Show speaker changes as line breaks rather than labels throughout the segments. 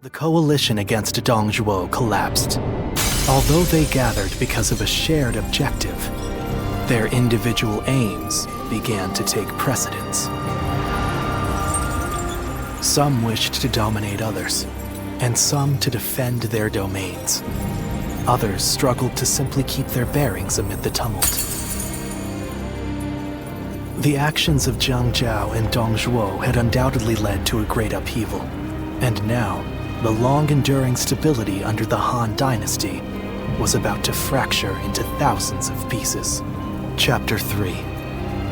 The coalition against Dongzhuo collapsed. Although they gathered because of a shared objective, their individual aims began to take precedence. Some wished to dominate others, and some to defend their domains. Others struggled to simply keep their bearings amid the tumult. The actions of Jiang Zhao and Dongzhuo had undoubtedly led to a great upheaval, and now, the long-enduring stability under the Han Dynasty was about to fracture into thousands of pieces. Chapter 3.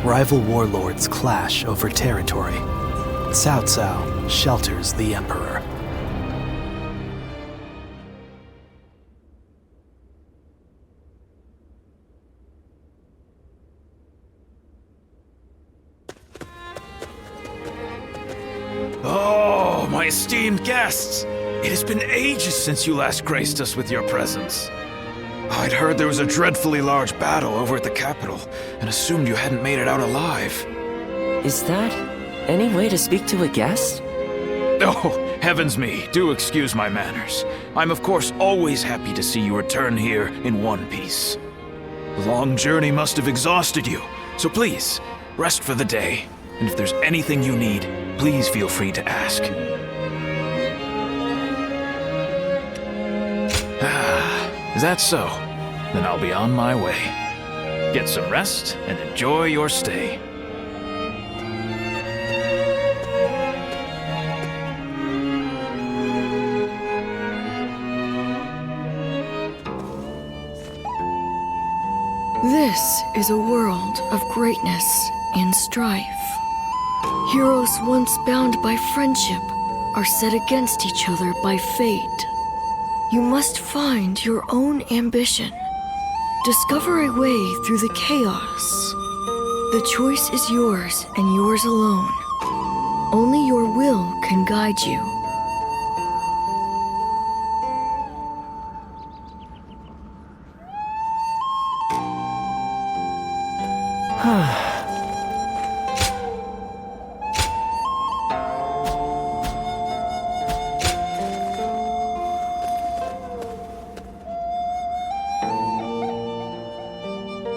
Rival warlords clash over territory. Cao Cao shelters the Emperor.
Oh, my esteemed guests! It has been ages since you last graced us with your presence. I'd heard there was a dreadfully large battle over at the capital, and assumed you hadn't made it out alive.
Is that any way to speak to a guest?
Oh, heavens me, do excuse my manners. I'm of course always happy to see you return here in one piece. The long journey must have exhausted you, so please, rest for the day. And if there's anything you need, please feel free to ask. Is that so? Then I'll be on my way. Get some rest and enjoy your stay.
This is a world of greatness and strife. Heroes once bound by friendship are set against each other by fate. You must find your own ambition. Discover a way through the chaos. The choice is yours and yours alone. Only your will can guide you.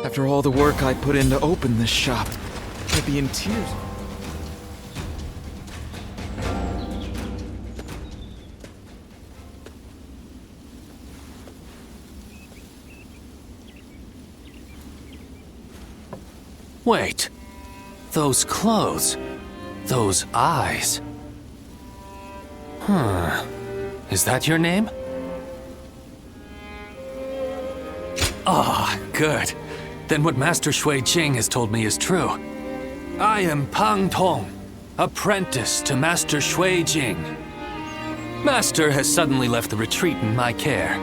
After all the work I put in to open this shop, I'd be in tears.
Wait. Those clothes. Those eyes. Is that your name? Ah, good. Then what Master Shui Jing has told me is true. I am Pang Tong, apprentice to Master Shui Jing. Master has suddenly left the retreat in my care.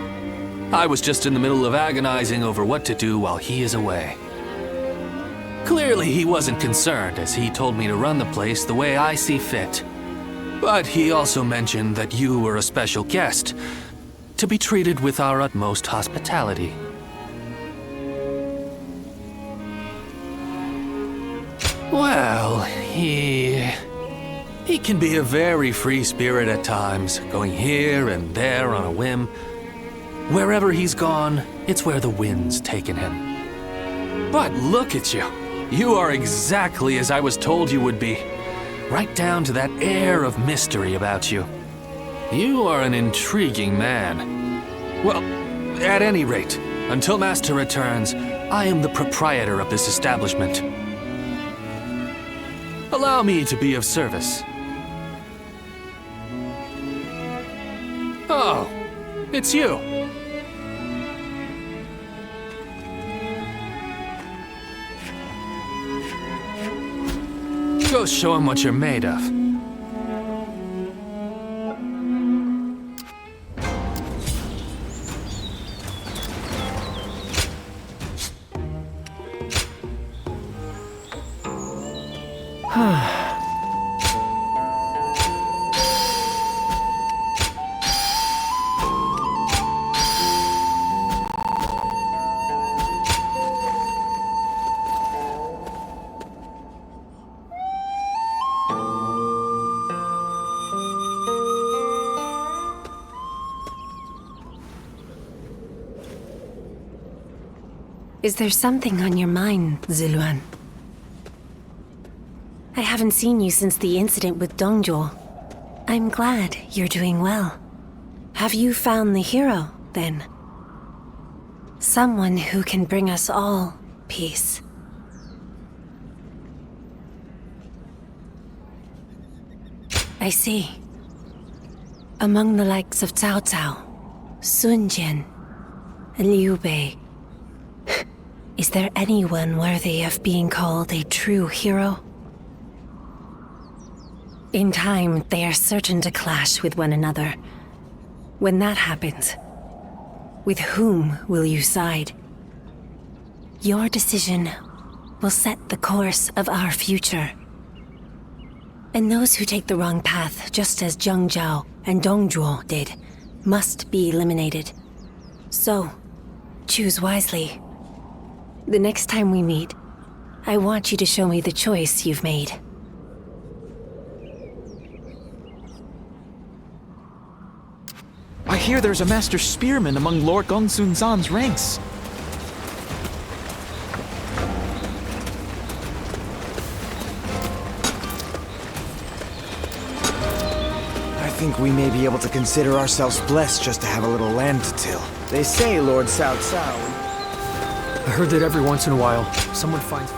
I was just in the middle of agonizing over what to do while he is away. Clearly he wasn't concerned, as he told me to run the place the way I see fit. But he also mentioned that you were a special guest, to be treated with our utmost hospitality. Well, he can be a very free spirit at times, going here and there on a whim. Wherever he's gone, it's where the wind's taken him. But look at you. You are exactly as I was told you would be. Right down to that air of mystery about you. You are an intriguing man. Well, at any rate, until Master returns, I am the proprietor of this establishment. Allow me to be of service. Oh, it's you. Go show him what you're made of.
Is there something on your mind, Ziluan? I haven't seen you since the incident with Dongzhuo. I'm glad you're doing well. Have you found the hero, then? Someone who can bring us all peace. I see. Among the likes of Cao Cao, Sun Jian, and Liu Bei, is there anyone worthy of being called a true hero? In time, they are certain to clash with one another. When that happens, with whom will you side? Your decision will set the course of our future. And those who take the wrong path, just as Zhang Zhao and Dongzhuo did, must be eliminated. So, choose wisely. The next time we meet, I want you to show me the choice you've made.
I hear there's a master spearman among Lord Gongsun Zan's ranks.
I think we may be able to consider ourselves blessed just to have a little land to till. They say Lord Cao Cao.
I heard that every once in a while, someone finds...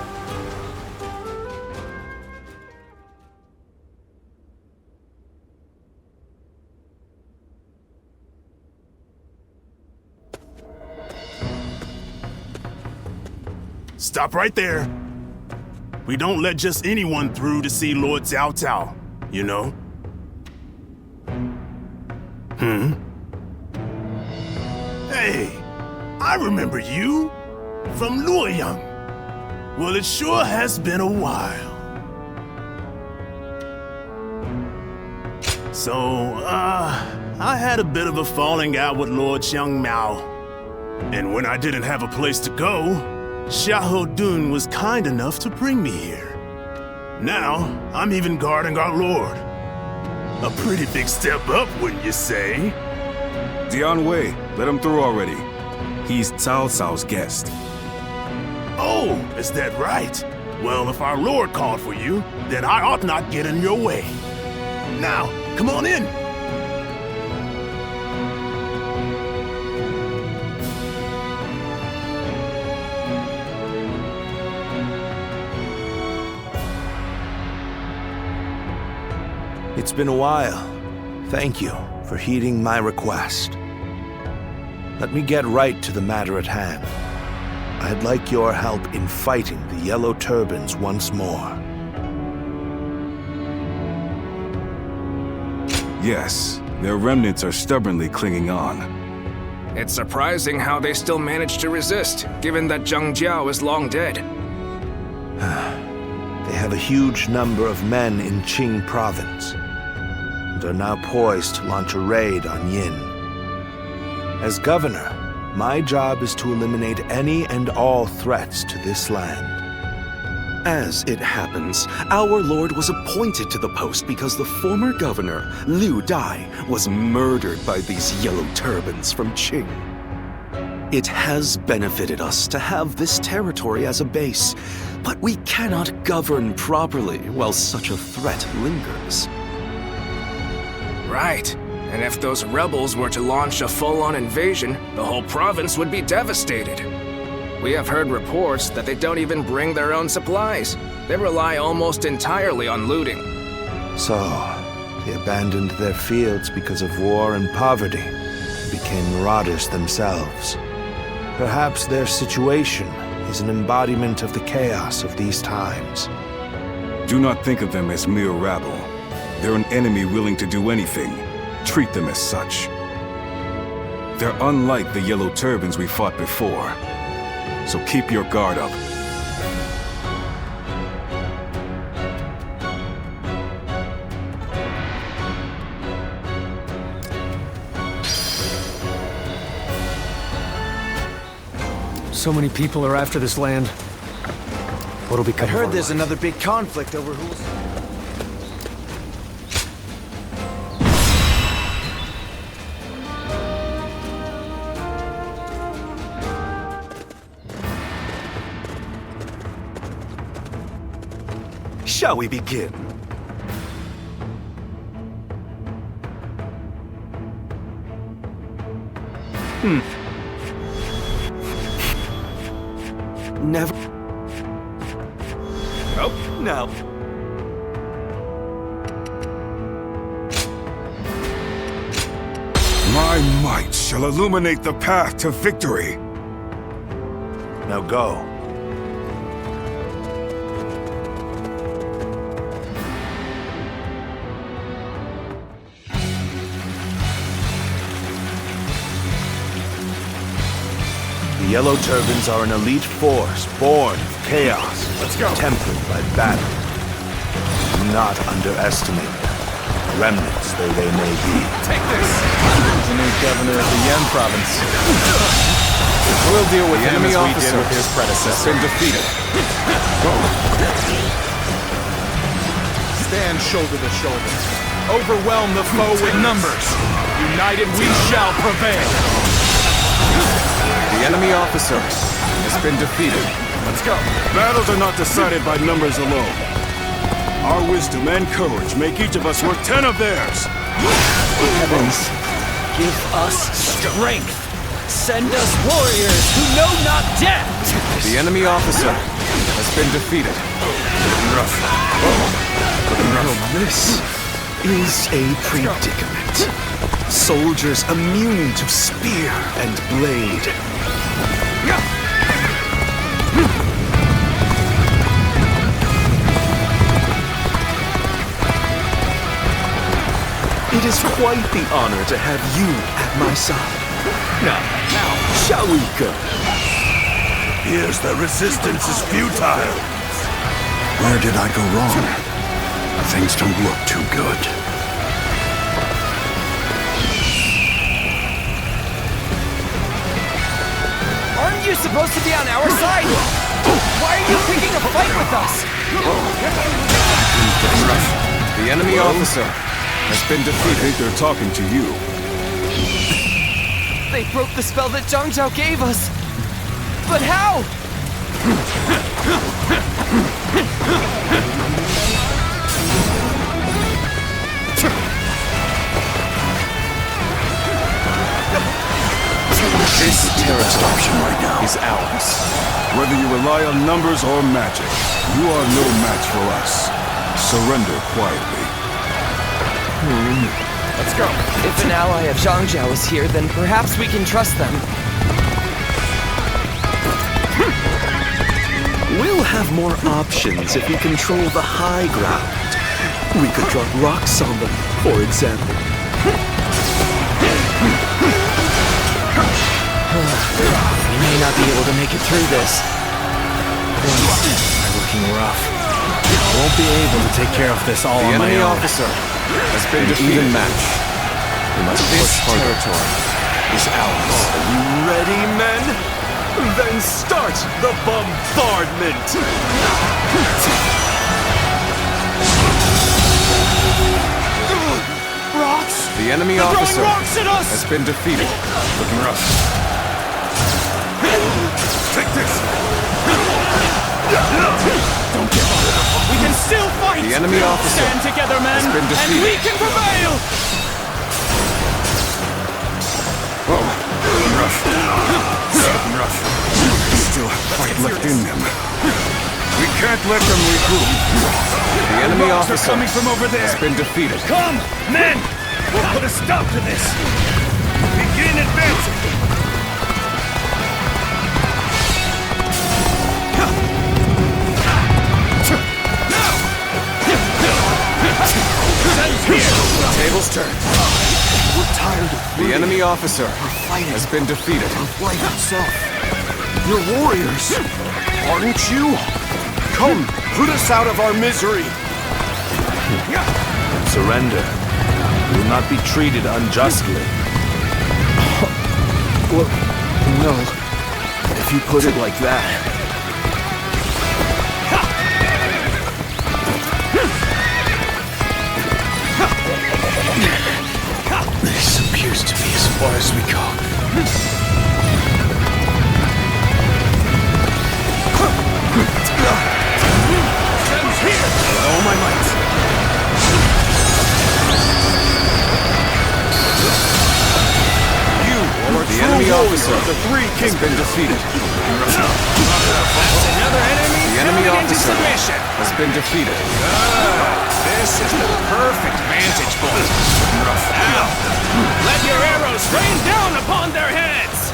Stop right there. We don't let just anyone through to see Lord Cao Cao, you know? Hey, I remember you from Luoyang. Well, it sure has been a while. So, I had a bit of a falling out with Lord Xiang Mao. And when I didn't have a place to go, Xiahou Dun was kind enough to bring me here. Now, I'm even guarding our lord. A pretty big step up, wouldn't you say?
Dian Wei, let him through already. He's Cao Cao's guest.
Oh, is that right? Well, if our lord called for you, then I ought not get in your way. Now, come on in.
It's been a while. Thank you for heeding my request. Let me get right to the matter at hand. I'd like your help in fighting the Yellow Turbans once more.
Yes, their remnants are stubbornly clinging on.
It's surprising how they still manage to resist, given that Zhang Jiao is long dead.
They have a huge number of men in Qing Province, and are now poised to launch a raid on Yin. As governor, my job is to eliminate any and all threats to this land.
As it happens, our lord was appointed to the post because the former governor, Liu Dai, was murdered by these yellow turbans from Qing. It has benefited us to have this territory as a base, but we cannot govern properly while such a threat lingers.
Right. And if those rebels were to launch a full-on invasion, the whole province would be devastated. We have heard reports that they don't even bring their own supplies. They rely almost entirely on looting.
So, they abandoned their fields because of war and poverty, and became marauders themselves. Perhaps their situation is an embodiment of the chaos of these times.
Do not think of them as mere rabble. They're an enemy willing to do anything. Treat them as such. They're unlike the Yellow Turbans we fought before. So keep your guard up.
So many people are after this land. What'll become
I
of our
heard there's
lives?
another big conflict over who's...
Shall we begin? Never. Nope. No.
My might shall illuminate the path to victory.
Now go. The Yellow Turbans are an elite force born of chaos.
Let's go.
Tempered by battle. Do not underestimate them, remnants though they may be.
Take this!
The new governor of the Yan Province. We'll deal with him as we did with his predecessor.
Been defeated.
Stand shoulder to shoulder. Overwhelm the foe with numbers. United we shall prevail.
The enemy officer has been defeated. Let's go. Battles are not decided by numbers alone. Our wisdom and courage make each of us worth 10 of theirs.
Heavens, give us strength. Send us warriors who know not death.
The enemy officer has been defeated. Rough.
This is a predicament. Soldiers immune to spear and blade. It is quite the honor to have you at my side. Now, shall we go?
Here's the resistance is futile.
Where did I go wrong? Things don't look too good.
Aren't you supposed to be on our side? Why are you picking a fight with us?
The enemy officer has been defeated. I think they're talking to you.
They broke the spell that Cao Cao gave us. But how?
This terrorist option right now is ours. Whether you rely on numbers or magic, you are no match for us. Surrender quietly.
Let's go. If an ally of Cao Cao is here, then perhaps we can trust them.
We'll have more options if we control the high ground. We could drop rocks on them, for example.
We may not be able to make it through this. Things are looking rough.
I won't be able to take care of this all on my own.
The enemy officer has been defeated. Even match. We must push harder.
Territory is ours. Are you ready, men? Then start the bombardment!
Rocks!
The enemy
They're
officer
throwing rocks at us!
has been defeated. Looking rough. Take this!
Don't give up. We can still fight!
The enemy officer
Stand together, men,
has been defeated.
and we can prevail!
Looking rough. Looking rough. Still have fight left in them. We can't let them regroup. The enemy officer
coming from over there.
has been defeated.
Come, men! We'll put a stop to this. Begin advancing.
Tables turned.
We're tired of
The enemy officer has been defeated.
life itself. You're warriors, aren't you? Come, put us out of our misery.
Surrender. You will not be treated unjustly.
Well, no. If you put it like that.
This appears to be as far as we go.
Three Kingdoms has been defeated.
That's another enemy.
The enemy
thrown into
officer
submission.
has been defeated.
This is the perfect vantage point. Now, let your arrows rain down upon their heads.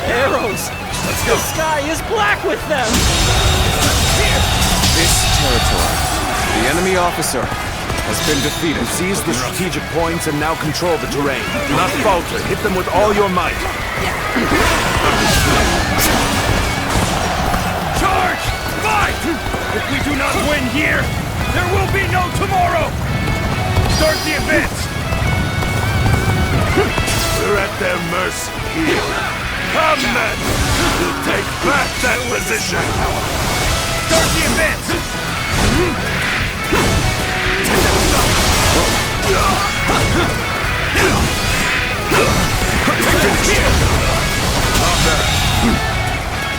Arrows!
Let's go.
The sky is black with them!
This territory, the enemy officer has been defeated.
Seize the strategic points and now control the terrain. Do not falter. Hit them with all your might.
Charge! Fight! If we do not win here, there will be no tomorrow! Start the advance!
We're at their mercy here. Come, men! We'll take back that position!
Start the advance!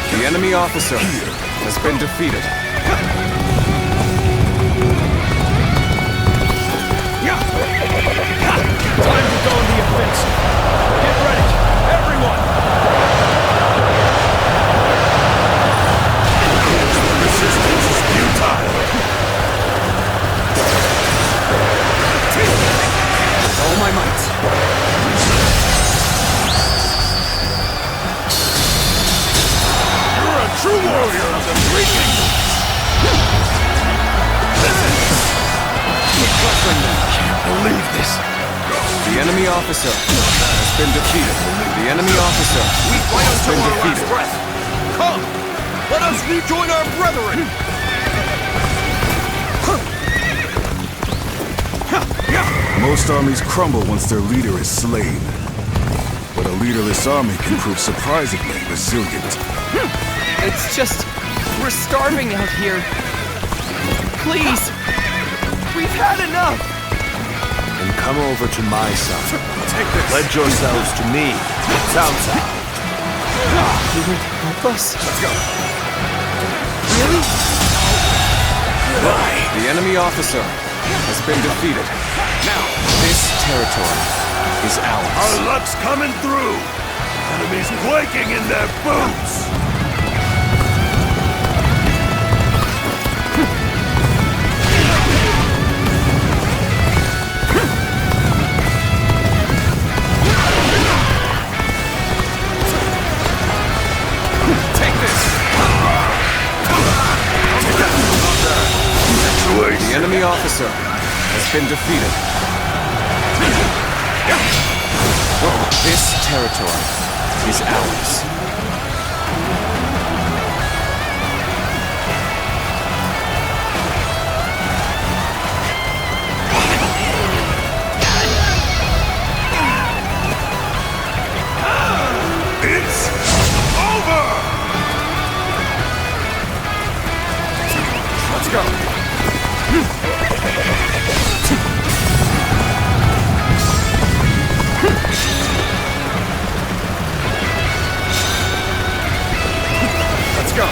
The enemy officer has been defeated.
Time to go on the offensive. Get ready, everyone!
Resistance is futile!
All my might.
You're a true warrior of the Three Kingdoms!
Can't believe this.
The enemy officer has been defeated. The enemy officer has been defeated.
Come! Let us rejoin our brethren!
Most armies crumble once their leader is slain. But a leaderless army can prove surprisingly resilient.
It's just... we're starving out here. Please! We've had enough!
And come over to my side. Pledge yourselves to me, Cao Cao.
You would help us?
Let's go.
Really?
The enemy officer has been defeated. Now, this territory is ours.
Our luck's coming through! Enemies quaking in their boots!
Take this! The enemy officer has been defeated. This territory is ours.
It's over!
Let's go. Let's go.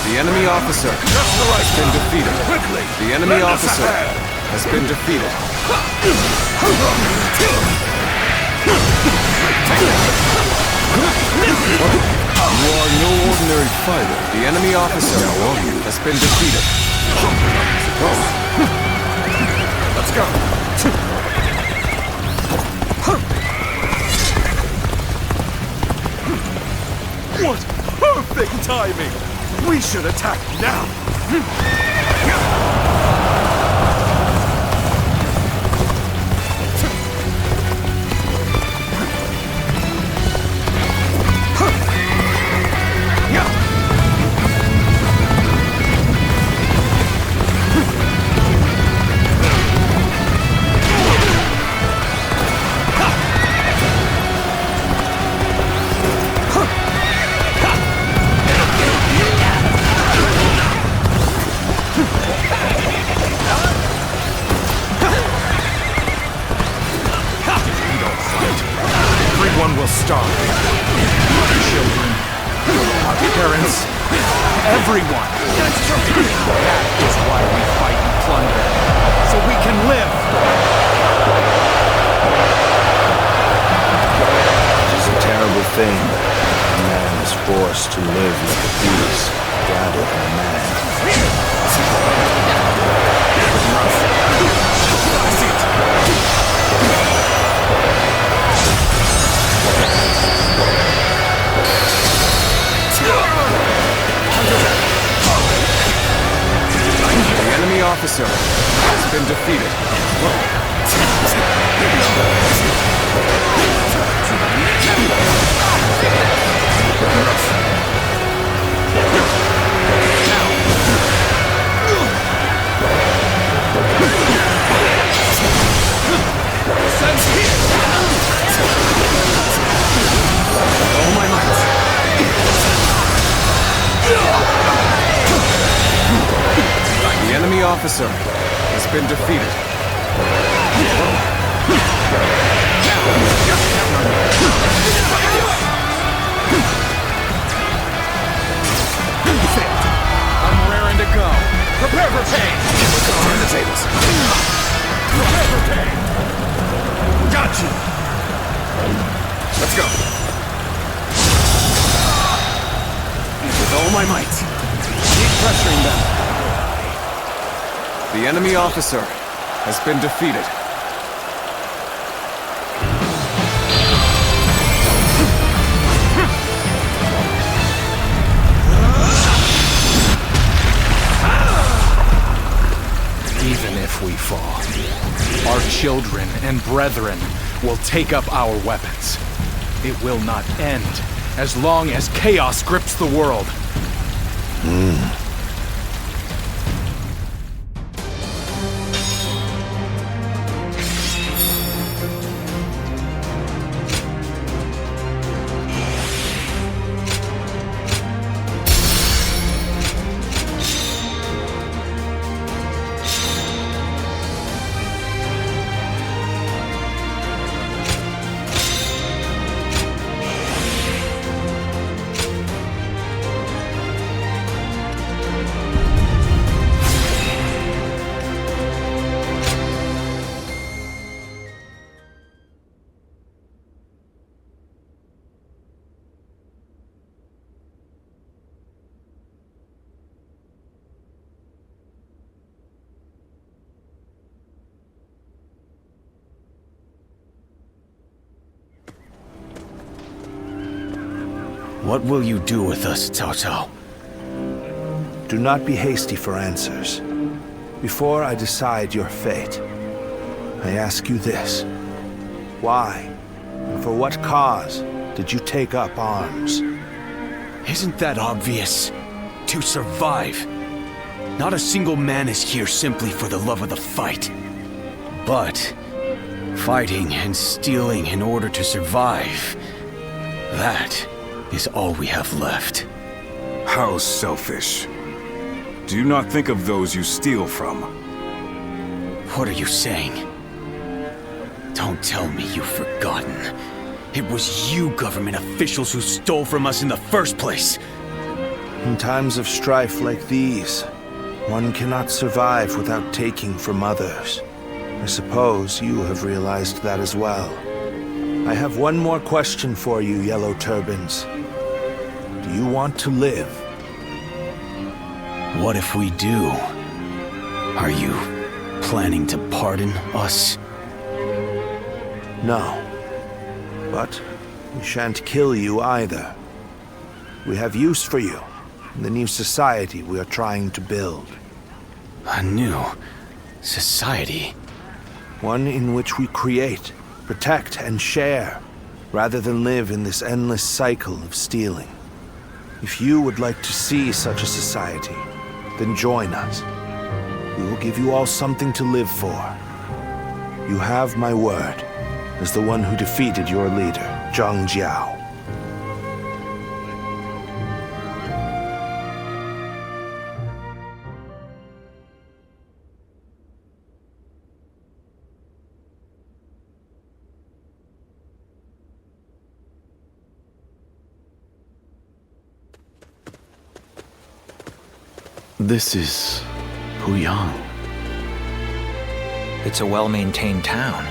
The enemy officer has been defeated. The enemy officer has been defeated. You are no ordinary fighter. The enemy officer has been defeated. Let's go.
What perfect timing! We should attack now!
Everyone will starve. Our children, our parents, everyone. That is why we fight and plunder, so we can live.
It is a terrible thing that a man is forced to live like a beast, gathered in a man.
The enemy officer has been defeated. Oh my might. The enemy officer has been defeated. I'm raring to go. Prepare for pain. Turn the tables. Prepare for pain. Got you. Let's go. With all my might. Keep pressuring them. The enemy officer has been defeated. Even if we fall, our children and brethren will take up our weapons. It will not end as long as chaos grips the world.
What will you do with us, Cao Cao? Do not be hasty for answers. Before I decide your fate, I ask you this. Why, and for what cause, did you take up arms?
Isn't that obvious? To survive. Not a single man is here simply for the love of the fight. But fighting and stealing in order to survive, that is all we have left.
How selfish. Do you not think of those you steal from?
What are you saying? Don't tell me you've forgotten. It was you government officials who stole from us in the first place.
In times of strife like these, one cannot survive without taking from others. I suppose you have realized that as well. I have one more question for you, Yellow Turbans. Do you want to live?
What if we do? Are you planning to pardon us?
No. But we shan't kill you either. We have use for you in the new society we are trying to build.
A new society?
One in which we create, protect, and share, rather than live in this endless cycle of stealing. If you would like to see such a society, then join us. We will give you all something to live for. You have my word, as the one who defeated your leader, Zhang Jiao. This is Puyang.
It's a well-maintained town.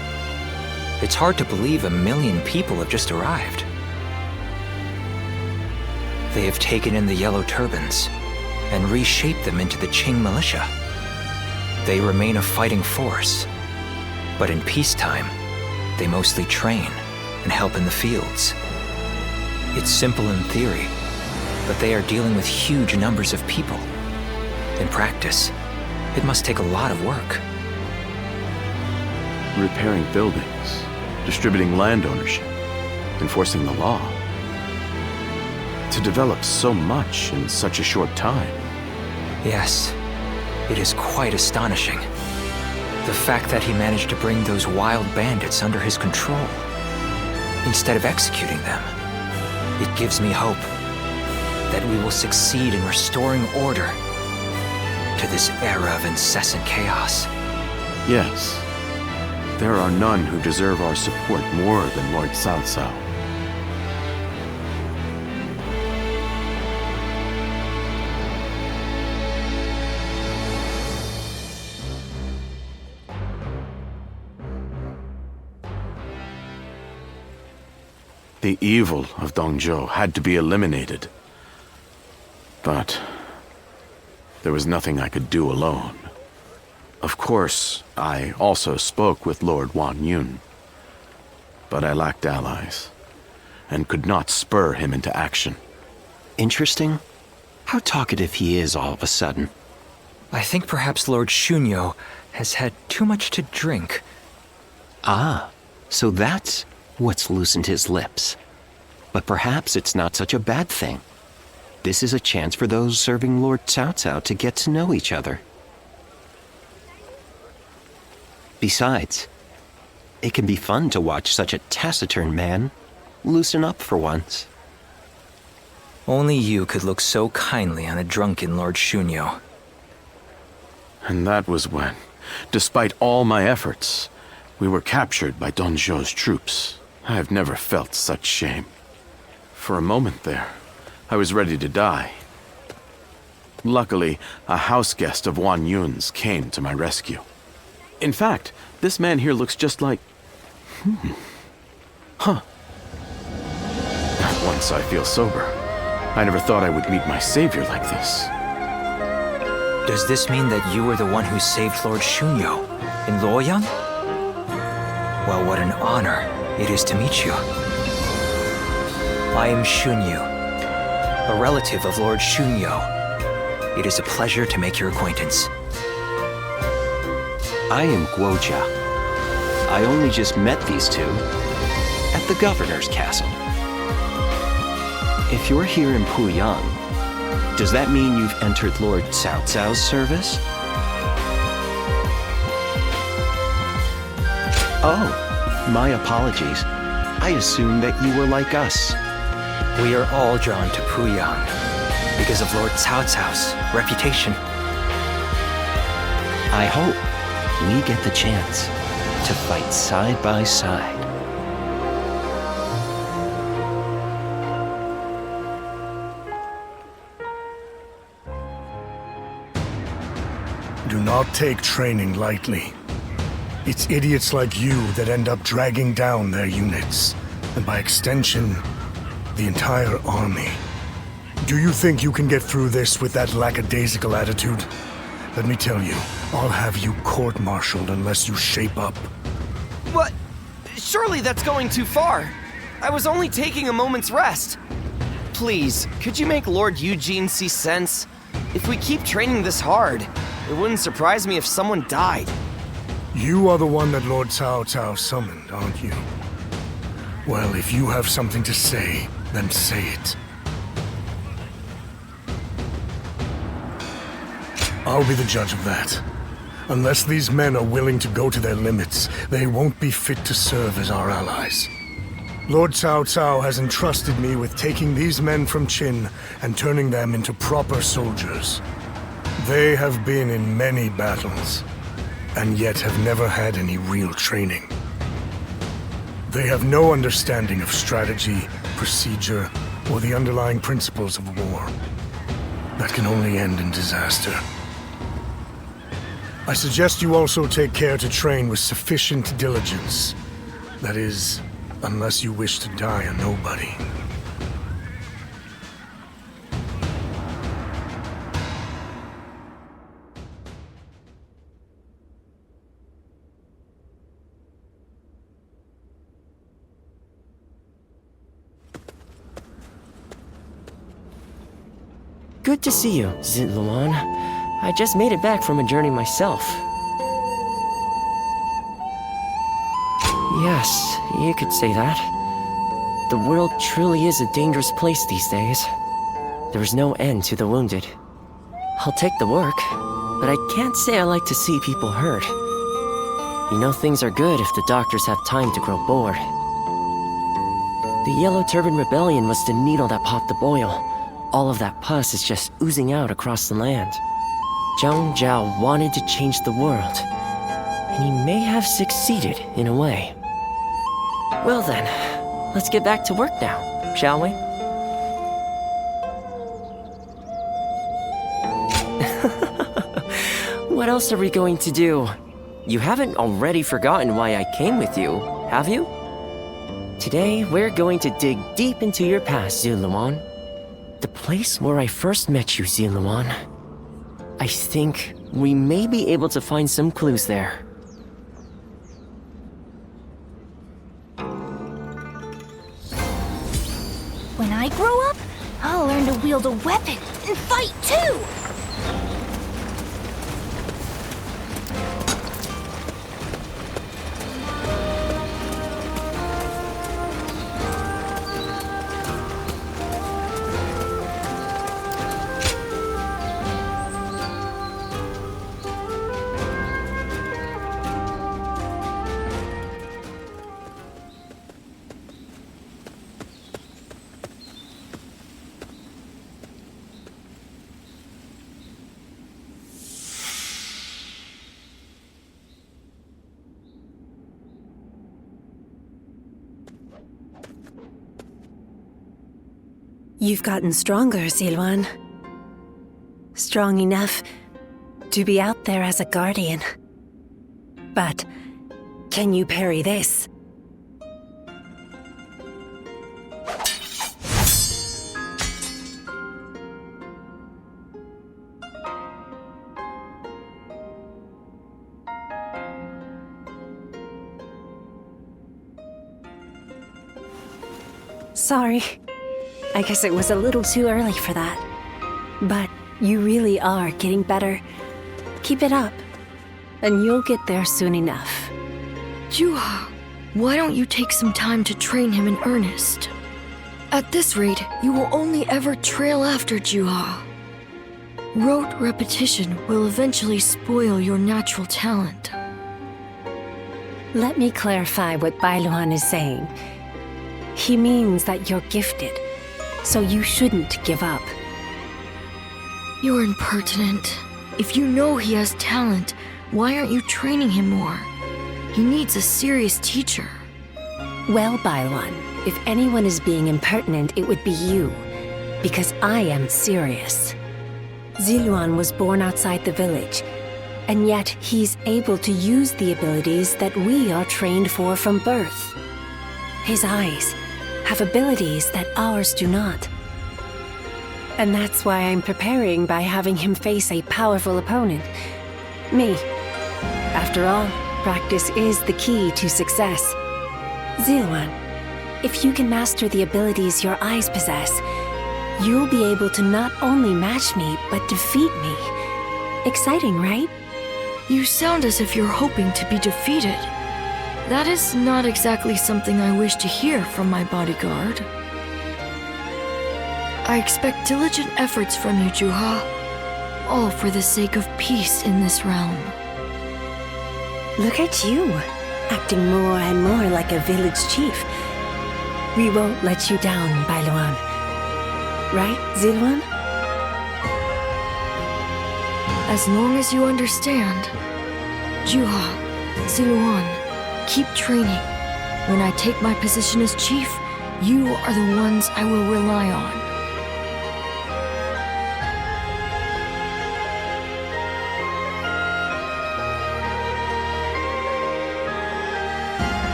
It's hard to believe 1 million people have just arrived. They have taken in the Yellow Turbans and reshaped them into the Qing militia. They remain a fighting force, but in peacetime, they mostly train and help in the fields. It's simple in theory, but they are dealing with huge numbers of people. In practice, it must take a lot of work.
Repairing buildings, distributing land ownership, enforcing the law. To develop so much in such a short time.
Yes, it is quite astonishing. The fact that he managed to bring those wild bandits under his control, instead of executing them. It gives me hope that we will succeed in restoring order to this era of incessant chaos.
Yes. There are none who deserve our support more than Lord Cao Cao. The evil of Dongzhou had to be eliminated. But there was nothing I could do alone. Of course, I also spoke with Lord Wan Yun. But I lacked allies, and could not spur him into action.
Interesting. How talkative he is all of a sudden.
I think perhaps Lord Shunyo has had too much to drink.
Ah, so that's what's loosened his lips. But perhaps it's not such a bad thing. This is a chance for those serving Lord Cao Cao to get to know each other. Besides, it can be fun to watch such a taciturn man loosen up for once.
Only you could look so kindly on a drunken Lord Shunyo.
And that was when, despite all my efforts, we were captured by Dongzhou's troops. I have never felt such shame. For a moment there, I was ready to die. Luckily, a house guest of Wan Yun's came to my rescue. In fact, this man here looks just like... At once I feel sober. I never thought I would meet my savior like this.
Does this mean that you were the one who saved Lord Shunyo in Luoyang? Well, what an honor it is to meet you. I am Shunyu, a relative of Lord Shunyo. It is a pleasure to make your acquaintance.
I am Guojia. I only just met these two at the governor's castle. If you're here in Puyang, does that mean you've entered Lord Cao Cao's service? Oh, my apologies. I assumed that you were like us.
We are all drawn to Puyang because of Lord Cao Cao's reputation.
I hope we get the chance to fight side by side.
Do not take training lightly. It's idiots like you that end up dragging down their units, and by extension, the entire army. Do you think you can get through this with that lackadaisical attitude? Let me tell you, I'll have you court-martialed unless you shape up.
What? Surely that's going too far. I was only taking a moment's rest. Please, could you make Lord Eugene see sense? If we keep training this hard, it wouldn't surprise me if someone died.
You are the one that Lord Cao Cao summoned, aren't you? Well, if you have something to say, then say it. I'll be the judge of that. Unless these men are willing to go to their limits, they won't be fit to serve as our allies. Lord Cao Cao has entrusted me with taking these men from Qin and turning them into proper soldiers. They have been in many battles, and yet have never had any real training. They have no understanding of strategy, procedure, or the underlying principles of war. that can only end in disaster. I suggest you also take care to train with sufficient diligence. That is, unless you wish to die a nobody.
Good to see you, Zitluan. I just made it back from a journey myself. Yes, you could say that. The world truly is a dangerous place these days. There is no end to the wounded. I'll take the work, but I can't say I like to see people hurt. You know things are good if the doctors have time to grow bored. The Yellow Turban Rebellion was the needle that popped the boil. All of that pus is just oozing out across the land. Cao Cao wanted to change the world, and he may have succeeded in a way. Well then, let's get back to work now, shall we? What else are we going to do? You haven't already forgotten why I came with you, have you? Today, we're going to dig deep into your past, Zitluan. The place where I first met you, Zitluan. I think we may be able to find some clues there.
When I grow up, I'll learn to wield a weapon and fight too!
You've gotten stronger, Zitluan. Strong enough to be out there as a guardian. But can you parry this? Sorry. I guess it was a little too early for that. But you really are getting better. Keep it up, and you'll get there soon enough.
Juha, why don't you take some time to train him in earnest? At this rate, you will only ever trail after Juha. Rote repetition will eventually spoil your natural talent.
Let me clarify what Bailuan is saying. He means that you're gifted, so you shouldn't give up.
You're impertinent. If you know he has talent, why aren't you training him more? He needs a serious teacher.
Well, Bailuan, if anyone is being impertinent, it would be you, because I am serious. Zitluan was born outside the village, and yet he's able to use the abilities that we are trained for from birth. His eyes have abilities that ours do not. And that's why I'm preparing by having him face a powerful opponent. Me. After all, practice is the key to success. Zitluan, if you can master the abilities your eyes possess, you'll be able to not only match me, but defeat me. Exciting, right?
You sound as if you're hoping to be defeated. That is not exactly something I wish to hear from my bodyguard. I expect diligent efforts from you, Juha. All for the sake of peace in this realm.
Look at you, acting more and more like a village chief. We won't let you down, Bailuan. Right, Zitluan?
As long as you understand. Juha, Zitluan, keep training. When I take my position as chief, you are the ones I will rely on.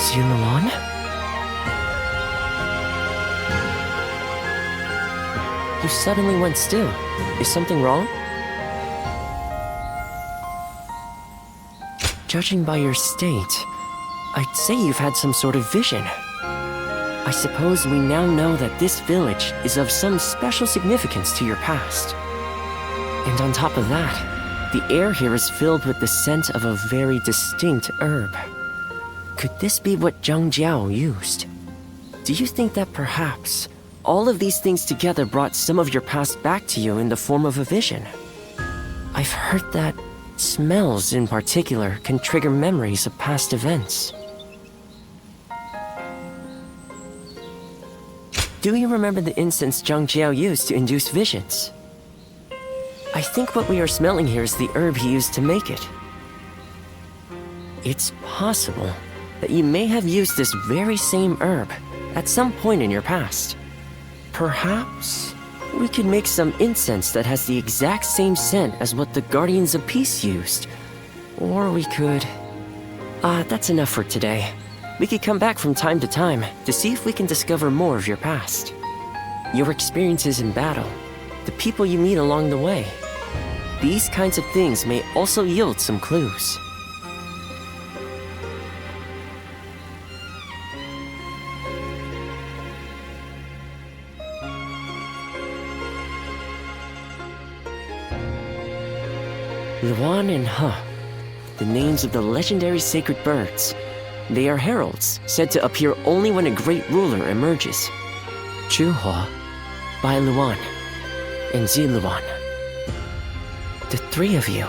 Ziluan? You suddenly went still. Is something wrong? Judging by your state, I'd say you've had some sort of vision. I suppose we now know that this village is of some special significance to your past. And on top of that, the air here is filled with the scent of a very distinct herb. Could this be what Zhang Jiao used? Do you think that perhaps all of these things together brought some of your past back to you in the form of a vision? I've heard that smells in particular can trigger memories of past events. Do you remember the incense Zhang Jiao used to induce visions? I think what we are smelling here is the herb he used to make it. It's possible that you may have used this very same herb at some point in your past. Perhaps we could make some incense that has the exact same scent as what the Guardians of Peace used. Or we could... that's enough for today. We could come back from time to time to see if we can discover more of your past. Your experiences in battle, the people you meet along the way. These kinds of things may also yield some clues. Luan and He, the names of the legendary sacred birds. They are heralds, said to appear only when a great ruler emerges. Chuhua, Bai Luan, and Ziluan. The three of you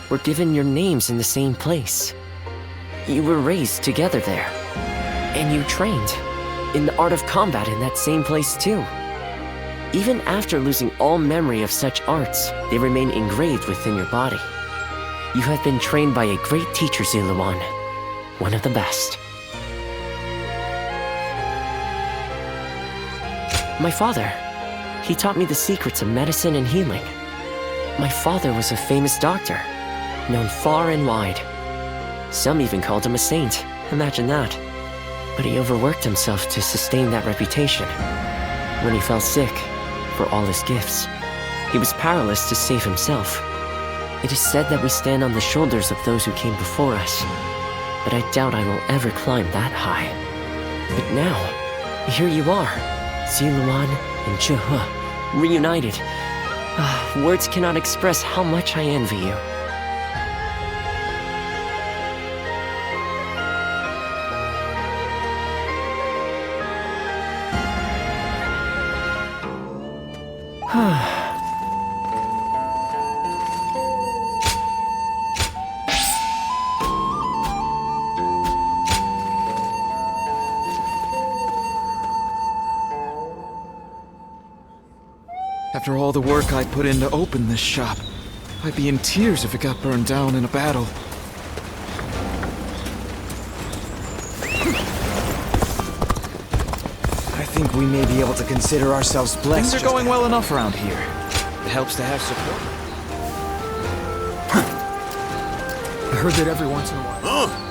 were given your names in the same place. You were raised together there, and you trained in the art of combat in that same place too. Even after losing all memory of such arts, they remain engraved within your body. You have been trained by a great teacher, Ziluan, one of the best. My father, he taught me the secrets of medicine and healing. My father was a famous doctor, known far and wide. Some even called him a saint, imagine that. But he overworked himself to sustain that reputation. When he fell sick, for all his gifts, he was powerless to save himself. It is said that we stand on the shoulders of those who came before us, but I doubt I will ever climb that high. But now, here you are, Ziluan and Chuhua, reunited. Words cannot express how much I envy you.
After all the work I put in to open this shop, I'd be in tears if it got burned down in a battle.
I think we may be able to consider ourselves blessed.
Things are going well enough around here. It helps to have support.
I heard that every once in a while...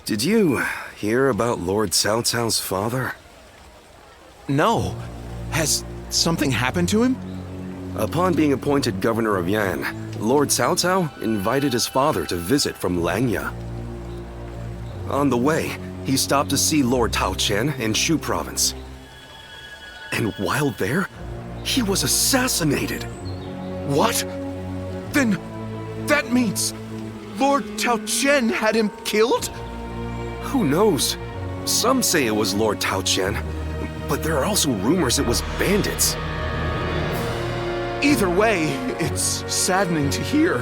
Did you hear about Lord Cao Cao's father?
No. Has something happened to him?
Upon being appointed governor of Yan, Lord Cao Cao invited his father to visit from Langya. On the way, he stopped to see Lord Tao Qian in Shu Province. And while there, he was assassinated.
What? Then that means Lord Tao Qian had him killed?
Who knows? Some say it was Lord Cao Qian, but there are also rumors it was bandits. Either way, it's saddening to hear.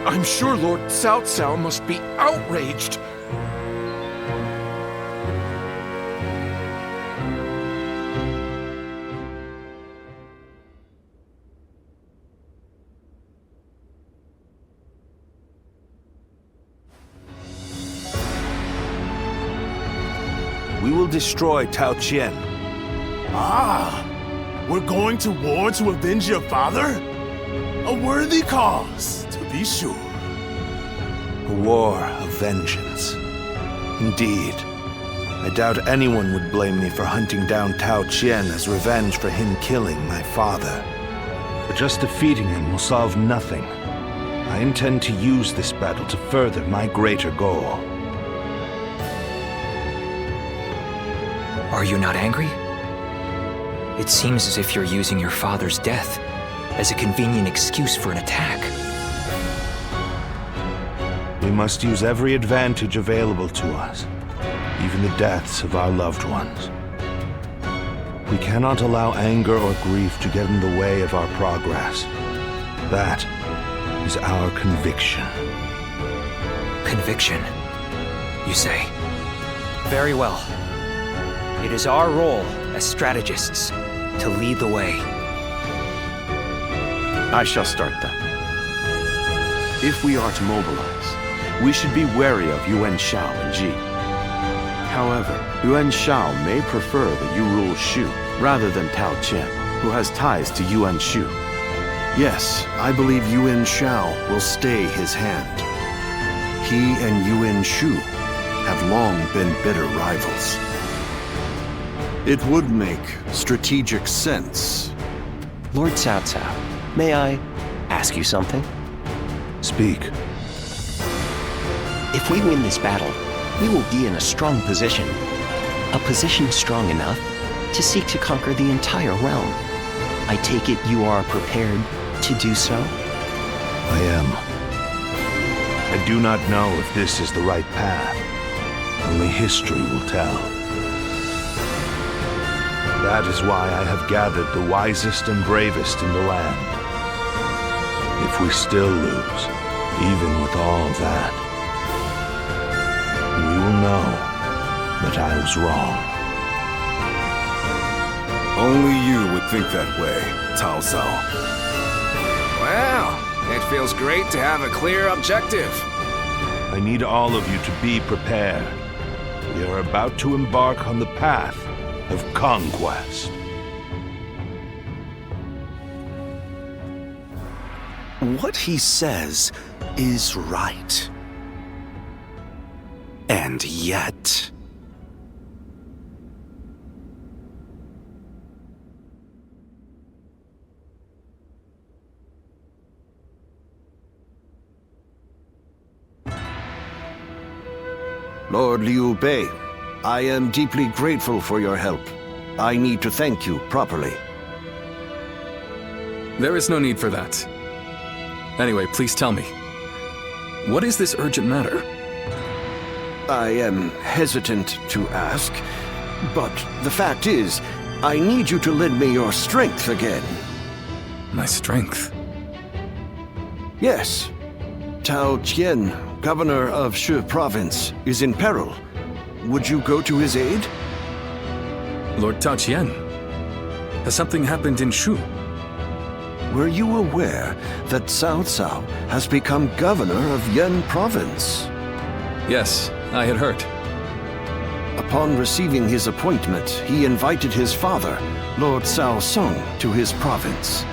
I'm sure Lord Cao Cao must be outraged.
We will destroy Cao Qian.
Ah, we're going to war to avenge your father? A worthy cause, to be sure.
A war of vengeance. Indeed. I doubt anyone would blame me for hunting down Cao Qian as revenge for him killing my father. But just defeating him will solve nothing. I intend to use this battle to further my greater goal.
Are you not angry? It seems as if you're using your father's death as a convenient excuse for an attack.
We must use every advantage available to us, even the deaths of our loved ones. We cannot allow anger or grief to get in the way of our progress. That is our conviction.
Conviction, you say? Very well. It is our role as strategists to lead the way.
I shall start then. If we are to mobilize, we should be wary of Yuan Shao and Ji. However, Yuan Shao may prefer that you rule Shu rather than Cao Qian, who has ties to Yuan Shu.
Yes, I believe Yuan Shao will stay his hand. He and Yuan Shu have long been bitter rivals. It would make strategic sense.
Lord Cao Cao, may I ask you something?
Speak.
If we win this battle, we will be in a strong position. A position strong enough to seek to conquer the entire realm. I take it you are prepared to do so?
I am. I do not know if this is the right path. Only history will tell. That is why I have gathered the wisest and bravest in the land. If we still lose, even with all that, we will know that I was wrong.
Only you would think that way, Cao Cao.
Well, it feels great to have a clear objective.
I need all of you to be prepared. We are about to embark on the path of conquest.
What he says is right. And yet...
Lord Liu Bei, I am deeply grateful for your help. I need to thank you properly.
There is no need for that. Anyway, please tell me. What is this urgent matter?
I am hesitant to ask, but the fact is, I need you to lend me your strength again.
My strength?
Yes. Cao Qian, governor of Shu Province, is in peril. Would you go to his aid?
Lord Cao Qian? Has something happened in Shu?
Were you aware that Cao Cao has become governor of Yan Province?
Yes, I had heard.
Upon receiving his appointment, he invited his father, Lord Cao Song, to his province.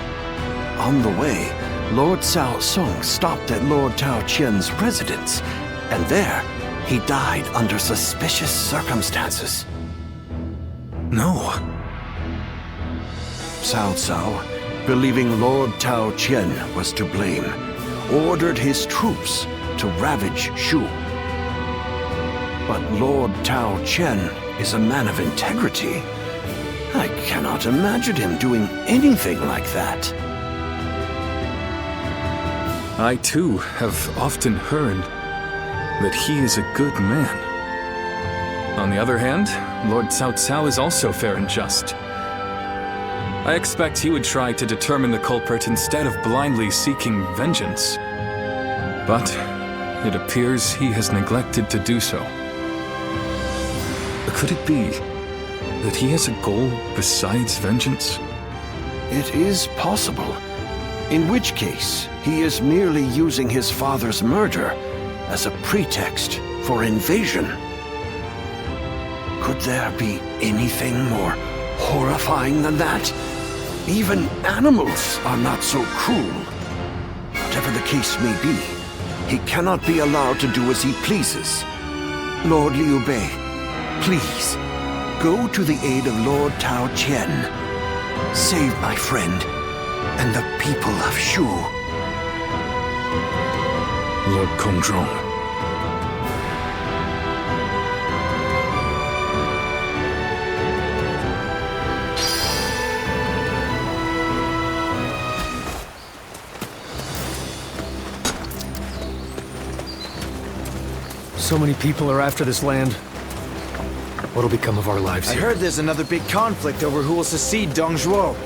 On the way, Lord Cao Song stopped at Lord Cao Qian's residence, and there he died under suspicious circumstances.
No.
Cao Cao, believing Lord Cao Qian was to blame, ordered his troops to ravage Shu. But Lord Cao Qian is a man of integrity. I cannot imagine him doing anything like that.
I too have often heard that he is a good man. On the other hand, Lord Cao Cao is also fair and just. I expect he would try to determine the culprit instead of blindly seeking vengeance. But it appears he has neglected to do so. Could it be that he has a goal besides vengeance?
It is possible. In which case, he is merely using his father's murder as a pretext for invasion. Could there be anything more horrifying than that? Even animals are not so cruel. Whatever the case may be, he cannot be allowed to do as he pleases. Lord Liu Bei, please, go to the aid of Lord Tao Qian. Save my friend and the people of Shu.
Lord Kongzhong.
So many people are after this land. What'll become of our lives
I
here?
heard there's another big conflict over who will succeed Dong Zhuo.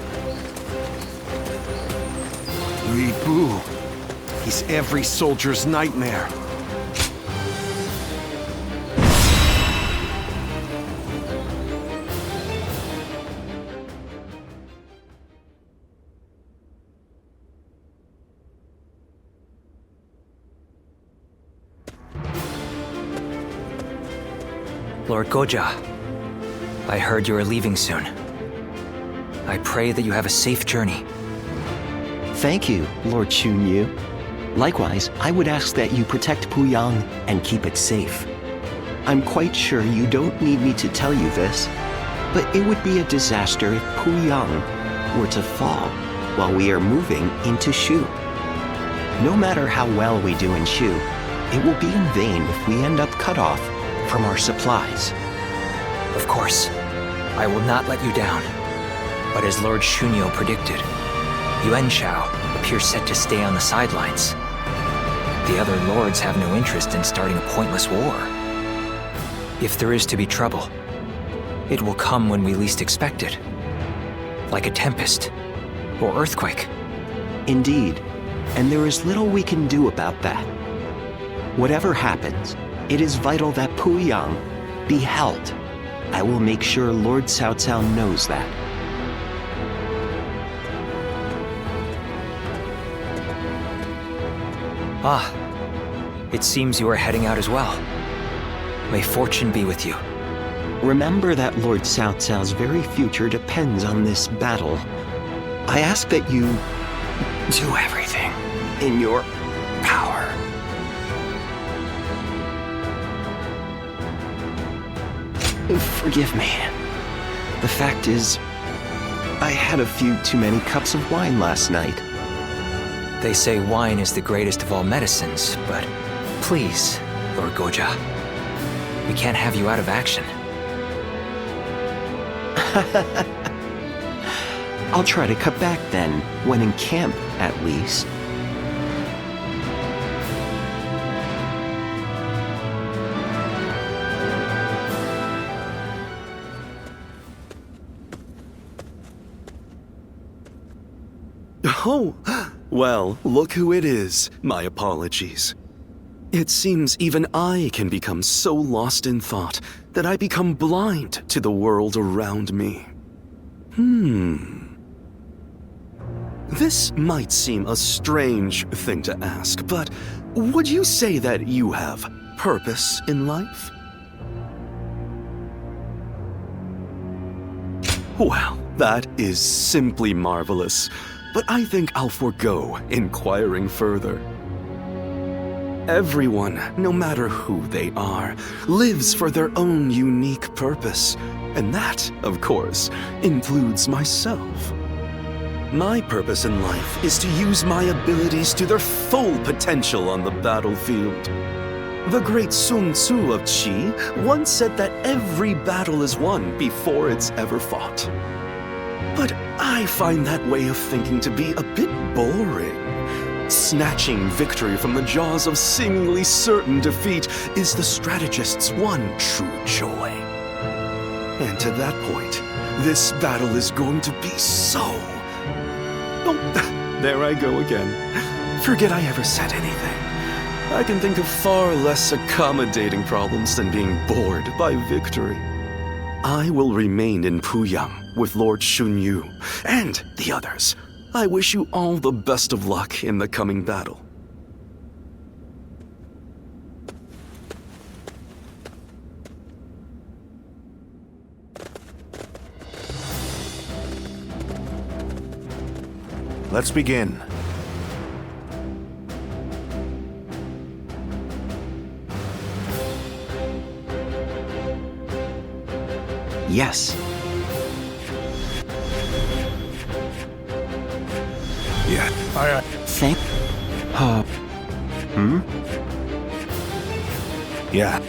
Li Bu. He's every soldier's nightmare.
Lord Goja, I heard you are leaving soon. I pray that you have a safe journey.
Thank you, Lord Chunyu. Likewise, I would ask that you protect Puyang and keep it safe. I'm quite sure you don't need me to tell you this, but it would be a disaster if Puyang were to fall while we are moving into Shu. No matter how well we do in Shu, it will be in vain if we end up cut off from our supplies.
Of course, I will not let you down. But as Lord Shunyo predicted, Yuan Shao appears set to stay on the sidelines. The other lords have no interest in starting a pointless war. If there is to be trouble, it will come when we least expect it. Like a tempest or earthquake.
Indeed, and there is little we can do about that. Whatever happens, it is vital that Puyang be held. I will make sure Lord Cao Cao knows that.
Ah, it seems you are heading out as well. May fortune be with you.
Remember that Lord Cao Cao's very future depends on this battle. I ask that you do everything in your power. Forgive me. The fact is, I had a few too many cups of wine last night.
They say wine is the greatest of all medicines, but please, Lord Goja, we can't have you out of action.
I'll try to cut back then, when in camp, at least.
Oh, well, look who it is. My apologies. It seems even I can become so lost in thought that I become blind to the world around me. This might seem a strange thing to ask, but would you say that you have purpose in life? Well, that is simply marvelous. But I think I'll forego inquiring further. Everyone, no matter who they are, lives for their own unique purpose. And that, of course, includes myself. My purpose in life is to use my abilities to their full potential on the battlefield. The great Sun Tzu of Qi once said that every battle is won before it's ever fought. But I find that way of thinking to be a bit boring. Snatching victory from the jaws of seemingly certain defeat is the strategist's one true joy. And to that point, this battle is going to be so... Oh, there I go again. Forget I ever said anything. I can think of far less accommodating problems than being bored by victory. I will remain in Puyang with Lord Shunyu and the others. I wish you all the best of luck in the coming battle.
Let's begin.
Yes.
Yeah.
Thank...
Yeah.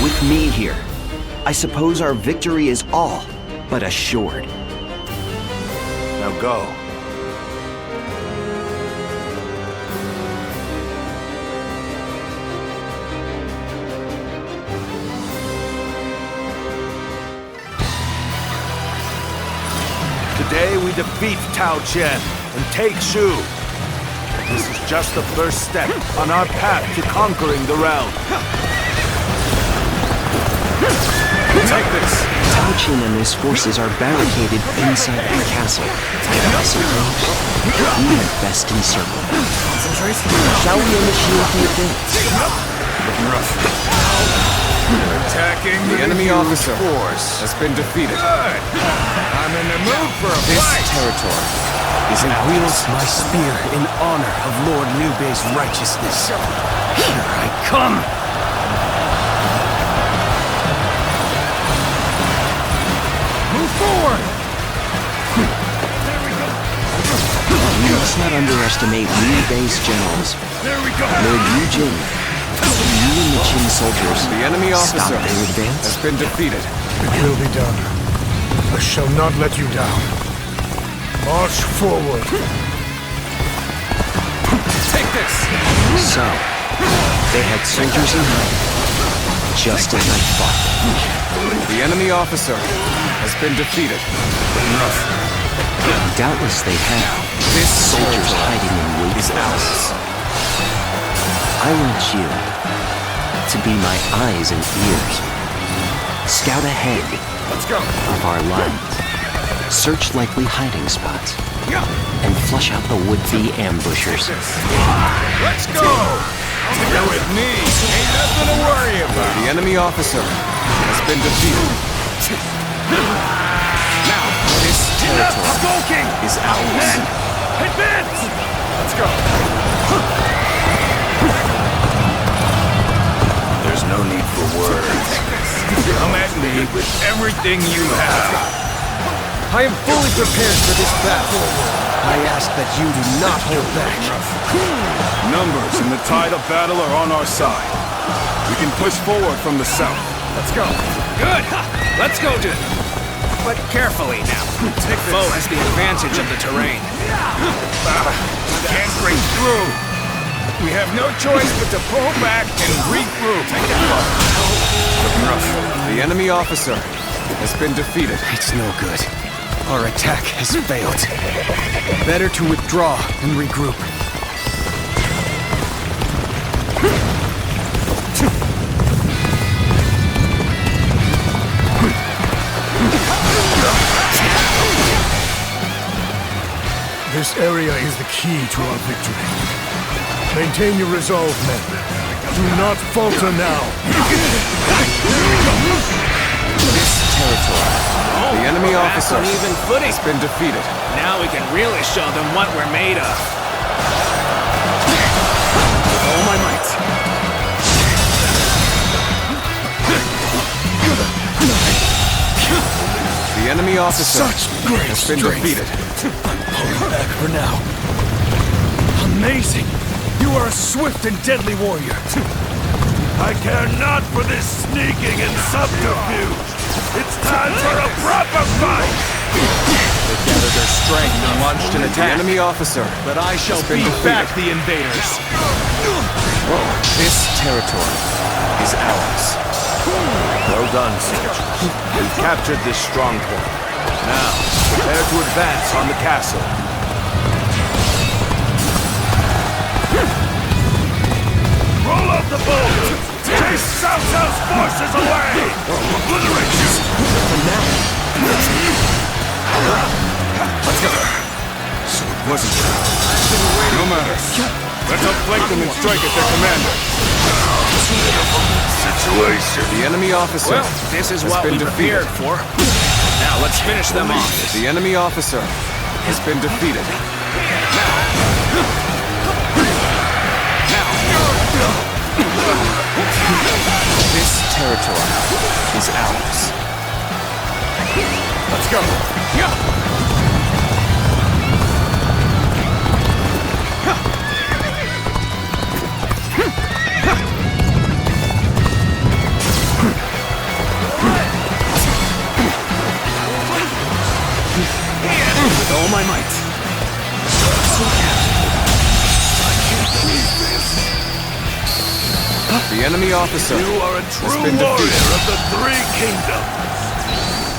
With me here, I suppose our victory is all but assured.
Now go. Today we defeat Tao Chen and take Shu. This is just the first step on our path to conquering the realm.
Take this! Tao Chen and his forces are barricaded inside the castle. I suppose we had best encircle them. Shall we initiate the advance?
Looking rough. Attacking the enemy officer force has been defeated. Good. I'm in the mood for a
This
fight.
territory is I wield my spear in honor of Lord Liu Bei's righteousness. Here I come!
Move forward.
We must not underestimate Liu Bei's generals.
There we go.
Lord Yu Jin, you and the Qin soldiers
The enemy
stop
officer
their advance.
has been defeated.
It will be done. I shall not let you down. March forward.
Take this.
So, they had soldiers in hiding, just as I thought.
The enemy officer has been defeated.
Doubtless they have.
This
soldiers hiding in wait
is ours.
I want you to be my eyes and ears. Scout ahead of our lines. Search likely hiding spots. And flush out the would-be ambushers.
Let's go! You're with me. Ain't nothing to worry about. The enemy officer has been defeated. Now, this territory is ours. Advance! Let's go.
There's no need for words.
Come at me with everything you have.
I am fully prepared for this battle. I ask that you do not hold back.
Numbers and the tide of battle are on our side. We can push forward from the south.
Let's go. Good. Let's go, dude. But carefully now. The foe has the advantage of the terrain.
Can't break through. We have no choice but to pull back and regroup. The enemy officer has been defeated.
It's no good. Our attack has failed. Better to withdraw and regroup.
This area is the key to our victory. Maintain your resolve, men. Do not falter now.
This territory. The enemy officer
Even footing.
has been defeated.
Now we can really show them what we're made of. With all my might.
The enemy officer
Such great
has been
strength.
defeated.
Pulling back for now. Amazing! You are a swift and deadly warrior.
I care not for this sneaking and subterfuge. It's time for a proper fight!
They gathered their strength and launched an attack.
The enemy officer.
But I shall beat back the invaders.
This territory is ours.
Well done, soldiers. We've captured this stronghold. Now, prepare to advance on the castle. Roll up the boulders! Chase Cao Cao's forces away! Obliterate you!
Let's go. So it wasn't no matter. Let's outflank them and strike at their commander.
Situation.
The enemy officer.
Well, this is what we prepared for. Now let's finish them off.
The enemy officer has been defeated. This territory is ours. Let's go.
With all my might.
The enemy officer
You are a
has
true
been
warrior
defeated.
of the Three Kingdoms.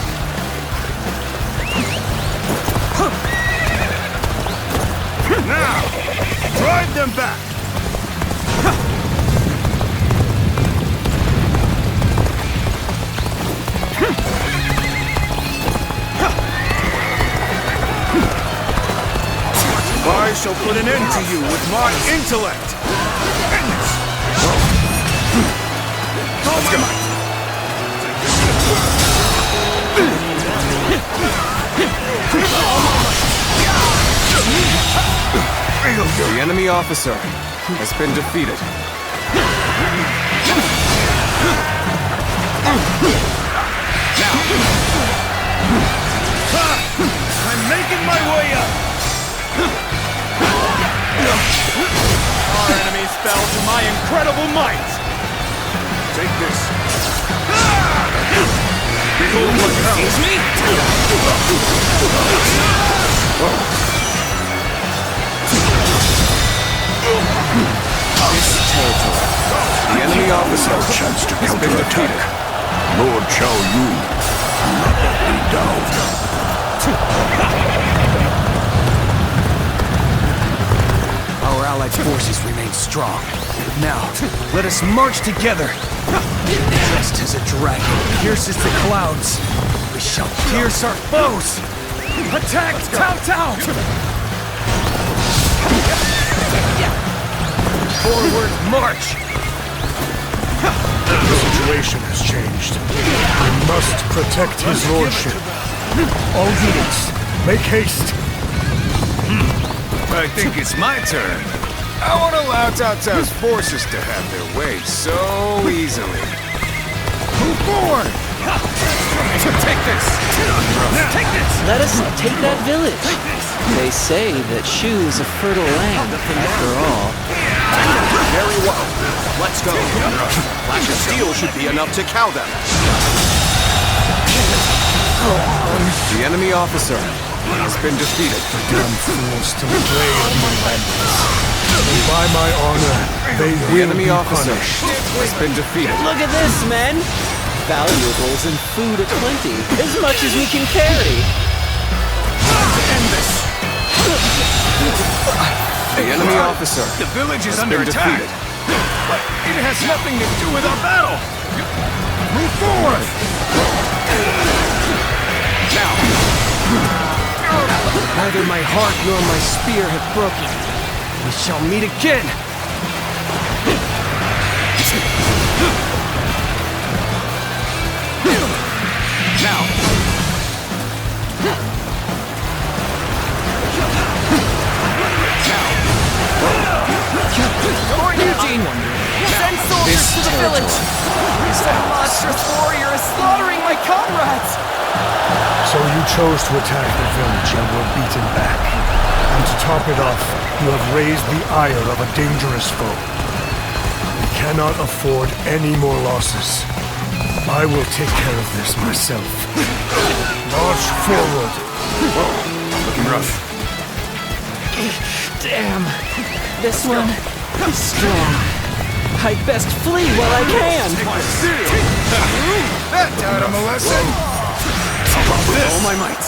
Now, drive them back.
I shall put an end to you with my intellect.
Let's go. The enemy officer has been defeated.
I'm making my way up.
Our enemies fell to my incredible might.
Take this.
Behold what comes. Me?
This territory, the enemy officer has been defeated.
Lord Cao Yu, not let me down.
Our allied forces remain strong. Now, let us march together. Just as a dragon pierces the clouds, we shall pierce our foes. Attack Cao Cao! Forward march!
The situation has changed. We must protect his lordship. All units, make haste.
I think it's my turn. I won't allow Cao Cao's forces to have their way so easily.
Move forward!
Take this!
Take this!
Let us take that village. They say that Shu is a fertile land, after all.
Very well. Let's go. Flash of steel should be enough to cow them.
The enemy officer has been defeated.
Damn fools to play with my bandits. And by my honor, they
The
will
enemy
be
officer
punished.
has been defeated.
Look at this, men! Valuables and food aplenty, as much as we can carry.
End this!
The enemy officer
The village is
has
under
been
attack.
defeated.
But it has nothing to do with our battle. Move forward!
Now,
Neither my heart nor my spear have broken. We shall meet again.
now.
Lord Eugene! Send soldiers
This
to the
territory
village! Some monstrous warrior is slaughtering my comrades!
So you chose to attack the village and were beaten back. And to top it off, you have raised the ire of a dangerous foe. We cannot afford any more losses. I will take care of this myself. March forward.
Whoa, looking rough.
Damn. This one is strong. I'd best flee while I can.
That taught him a lesson.
All my might.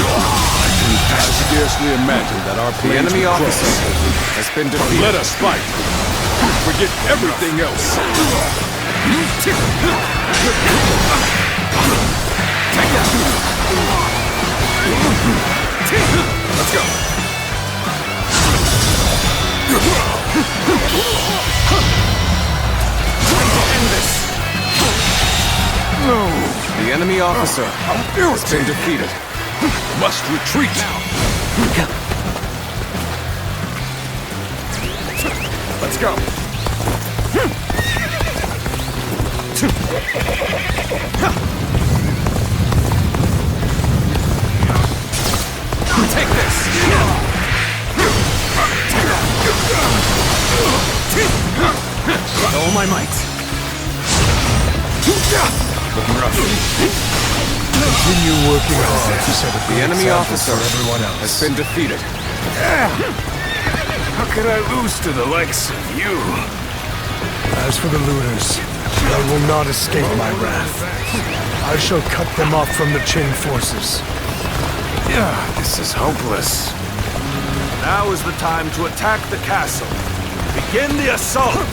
I can scarcely imagine that our
The
enemy
enemy
officer
has been defeated.
Let us fight. Forget everything else.
Let's go. Time to end this.
No.
The enemy officer has been defeated.
Must retreat.
Let's go. Take this. With all my might. Looking rough.
Continue working hard to set a
The
good
enemy
example
officer
for everyone else.
has been defeated.
How could I lose to the likes of you?
As for the looters, they will not escape my wrath. I shall cut them off from the Qing forces.
Yeah, this is hopeless.
Now is the time to attack the castle. Begin the assault!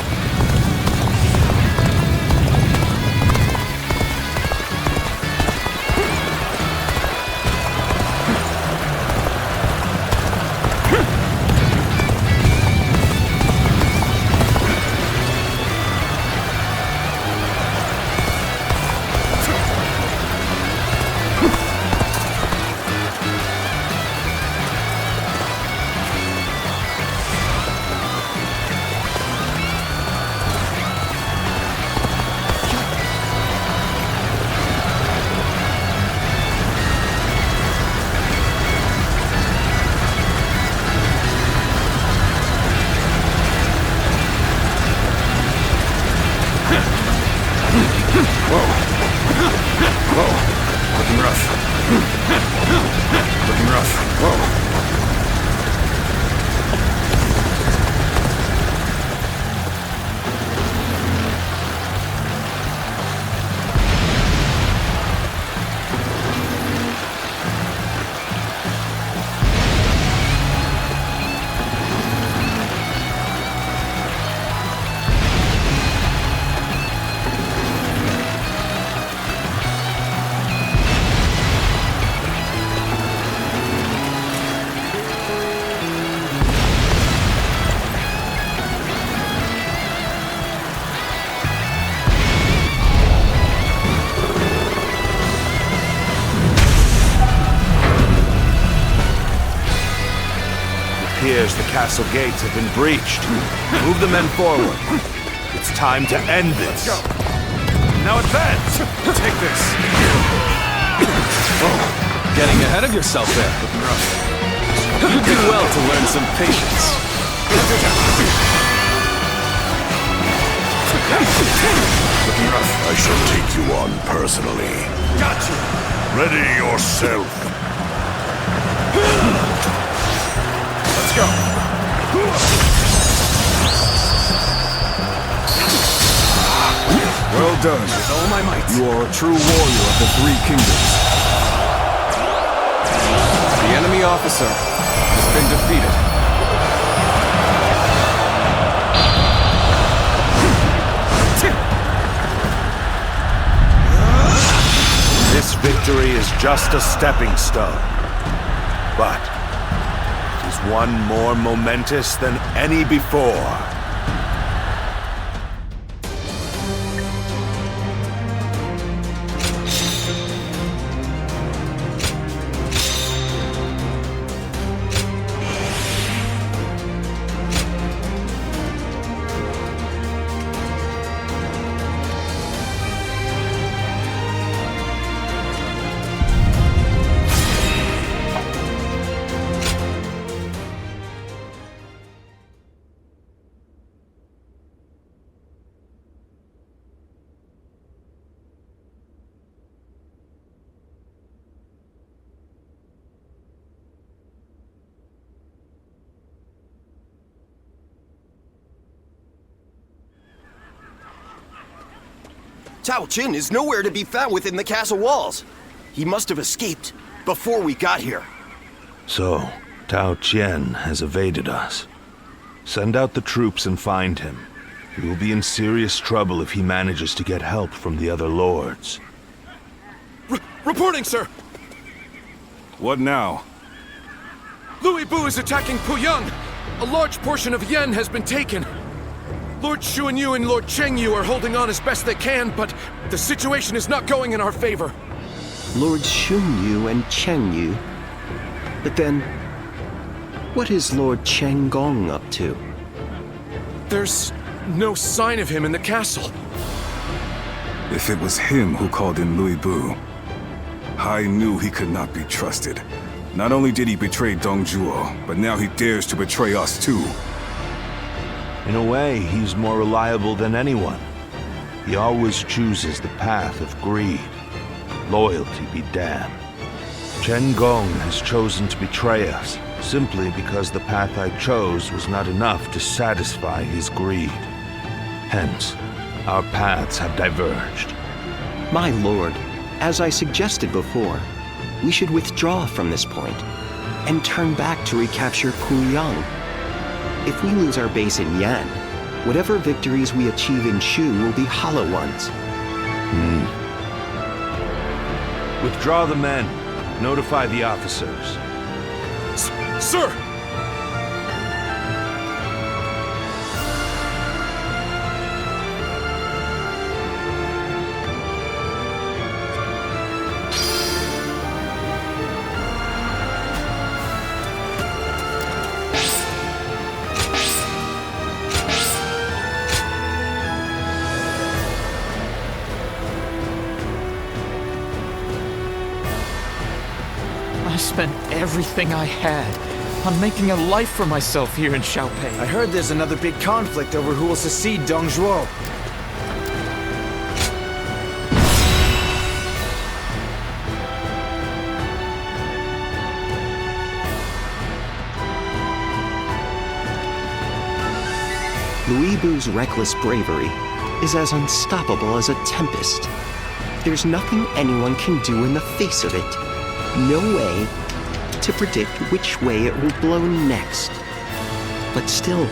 appears the castle gates have been breached. Move the men forward. It's time to end this.
Let's go.
Now advance!
Take this. Oh, getting ahead of yourself there. You do well to learn some patience.
Looking rough. I shall take you on personally.
Gotcha!
Ready yourself.
Let's go.
Well done.
With all my might.
You are a true warrior of the Three Kingdoms.
The enemy officer has been defeated.
This victory is just a stepping stone. But it is one more momentous than any before.
Cao Jin is nowhere to be found within the castle walls. He must have escaped before we got here.
So, Cao Qian has evaded us. Send out the troops and find him. We will be in serious trouble if he manages to get help from the other lords.
Reporting, sir!
What now?
Louis Bu is attacking Puyang! A large portion of Yan has been taken. Lord Xuanyu and Lord Chengyu are holding on as best they can, but the situation is not going in our favor.
Lord Xunyu and Chengyu? But then, what is Lord Chenggong up to?
There's no sign of him in the castle.
If it was him who called in Louis Bu, I knew he could not be trusted. Not only did he betray Dongzhuo, but now he dares to betray us too.
In a way, he's more reliable than anyone. He always chooses the path of greed. Loyalty be damned. Chen Gong has chosen to betray us, simply because the path I chose was not enough to satisfy his greed. Hence, our paths have diverged.
My lord, as I suggested before, we should withdraw from this point and turn back to recapture Puyang. If we lose our base in Yan, whatever victories we achieve in Shu will be hollow ones.
Withdraw the men. Notify the officers.
Sir!
I spent everything I had on making a life for myself here in Xiaopei.
I heard there's another big conflict over who will succeed Dongzhuo.
Louis Bu's reckless bravery is as unstoppable as a tempest. There's nothing anyone can do in the face of it. No way to predict which way it will blow next. But still,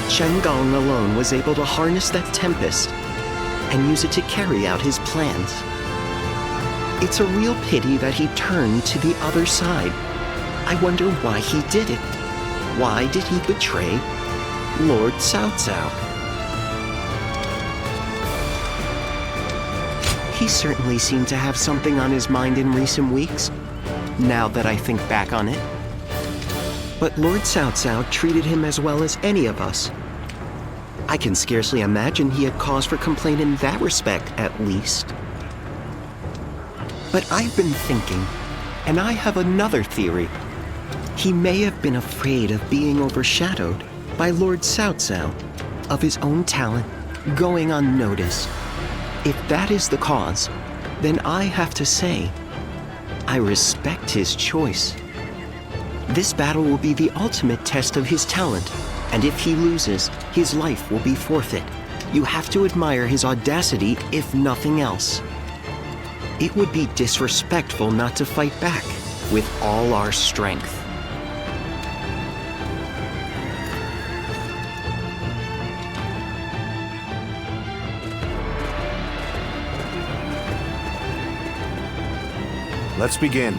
Chen Gong alone was able to harness that tempest and use it to carry out his plans. It's a real pity that he turned to the other side. I wonder why he did it. Why did he betray Lord Cao Cao? He certainly seemed to have something on his mind in recent weeks, now that I think back on it. But Lord Cao Cao treated him as well as any of us. I can scarcely imagine he had cause for complaint in that respect, at least. But I've been thinking, and I have another theory. He may have been afraid of being overshadowed by Lord Cao Cao, of his own talent going unnoticed. If that is the cause, then I have to say, I respect his choice. This battle will be the ultimate test of his talent, and if he loses, his life will be forfeit. You have to admire his audacity, if nothing else. It would be disrespectful not to fight back with all our strength.
Let's begin.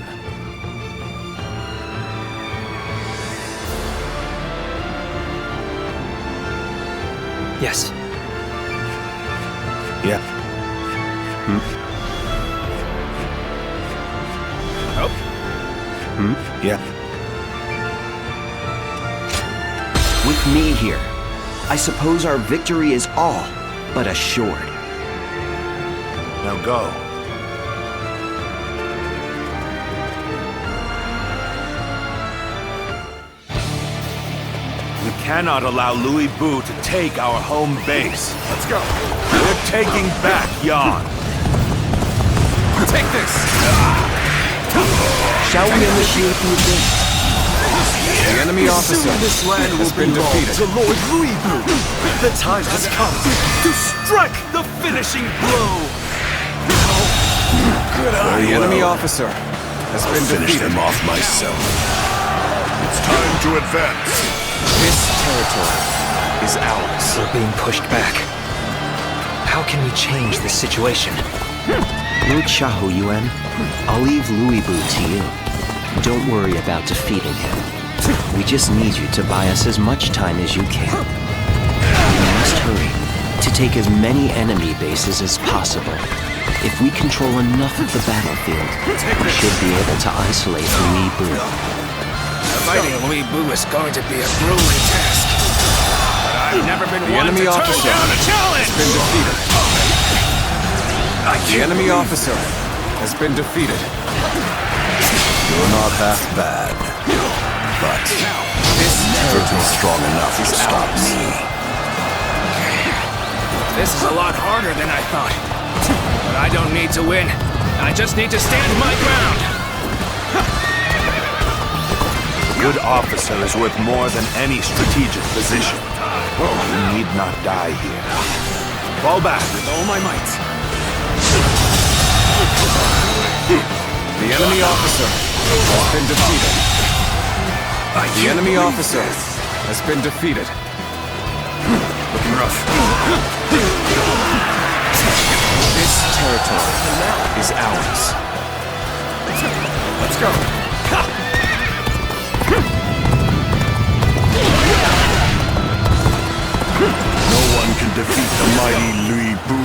Yes.
Yeah. Yeah.
With me here, I suppose our victory is all but assured.
Now go. We cannot allow Louis Bu to take our home base.
Let's go.
We're taking back Yan.
Take this!
Shall we initiate the advance?
The enemy officer
Soon this land will
has been
belong
defeated.
to Lord Luibu. The time has come to strike the finishing blow.
The enemy officer has been
finish
defeated.
them off myself. It's time to advance.
This territory is ours.
We're being pushed back. How can we change this situation?
Lord Xiahou Yuan, I'll leave Luibu to you. Don't worry about defeating him. We just need you to buy us as much time as you can. We must hurry to take as many enemy bases as possible. If we control enough of the battlefield, we should be able to isolate Luibu.
Fighting Luibu is going to be a grueling task. But I've never been
The
one
enemy
to turn
officer
down a challenge!
has been defeated. The enemy officer has been defeated.
You're not half bad, but
this
never be strong enough to stop me.
This is a lot harder than I thought. But I don't need to win. I just need to stand my ground.
A good officer is worth more than any strategic position. You need not die here. Fall back with all my might. The enemy officer has been defeated. The enemy officer has been defeated. Looking rough. This territory is ours. Let's go.
No one can defeat the mighty Luibu.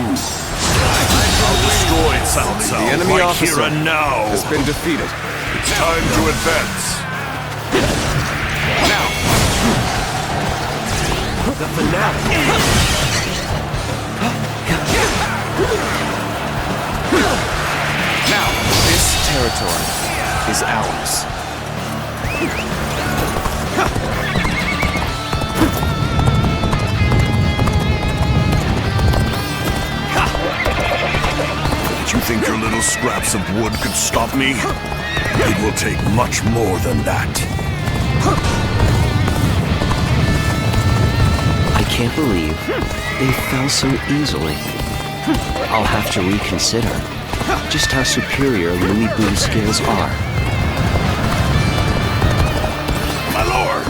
I'll destroy Cao Cao
The enemy
right
officer
here and now.
has been defeated.
It's time to advance.
Now.
The finale.
Now, this territory is ours.
Did you think your little scraps of wood could stop me? It will take much more than that.
I can't believe they fell so easily. I'll have to reconsider just how superior Luibu's skills are.
My lord,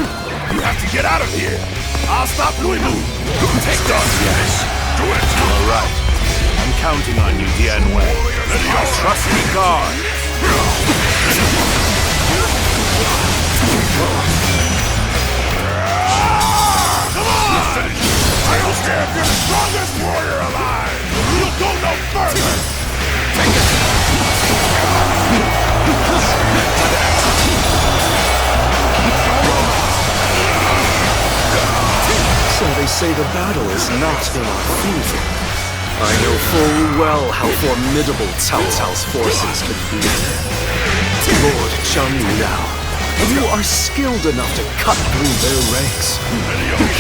you have to get out of here. I'll stop Luibu. Take that.
Yes.
Do it.
All right. I'm counting on you, Dian Wei. My trusty guard.
Come on! I don't care if you're the strongest warrior alive. You'll go no further. Take it.
So they say the battle is not in our favor. I know full well how formidable Cao Cao's forces can be. Lord Xiangyu now, you are skilled enough to cut through their ranks.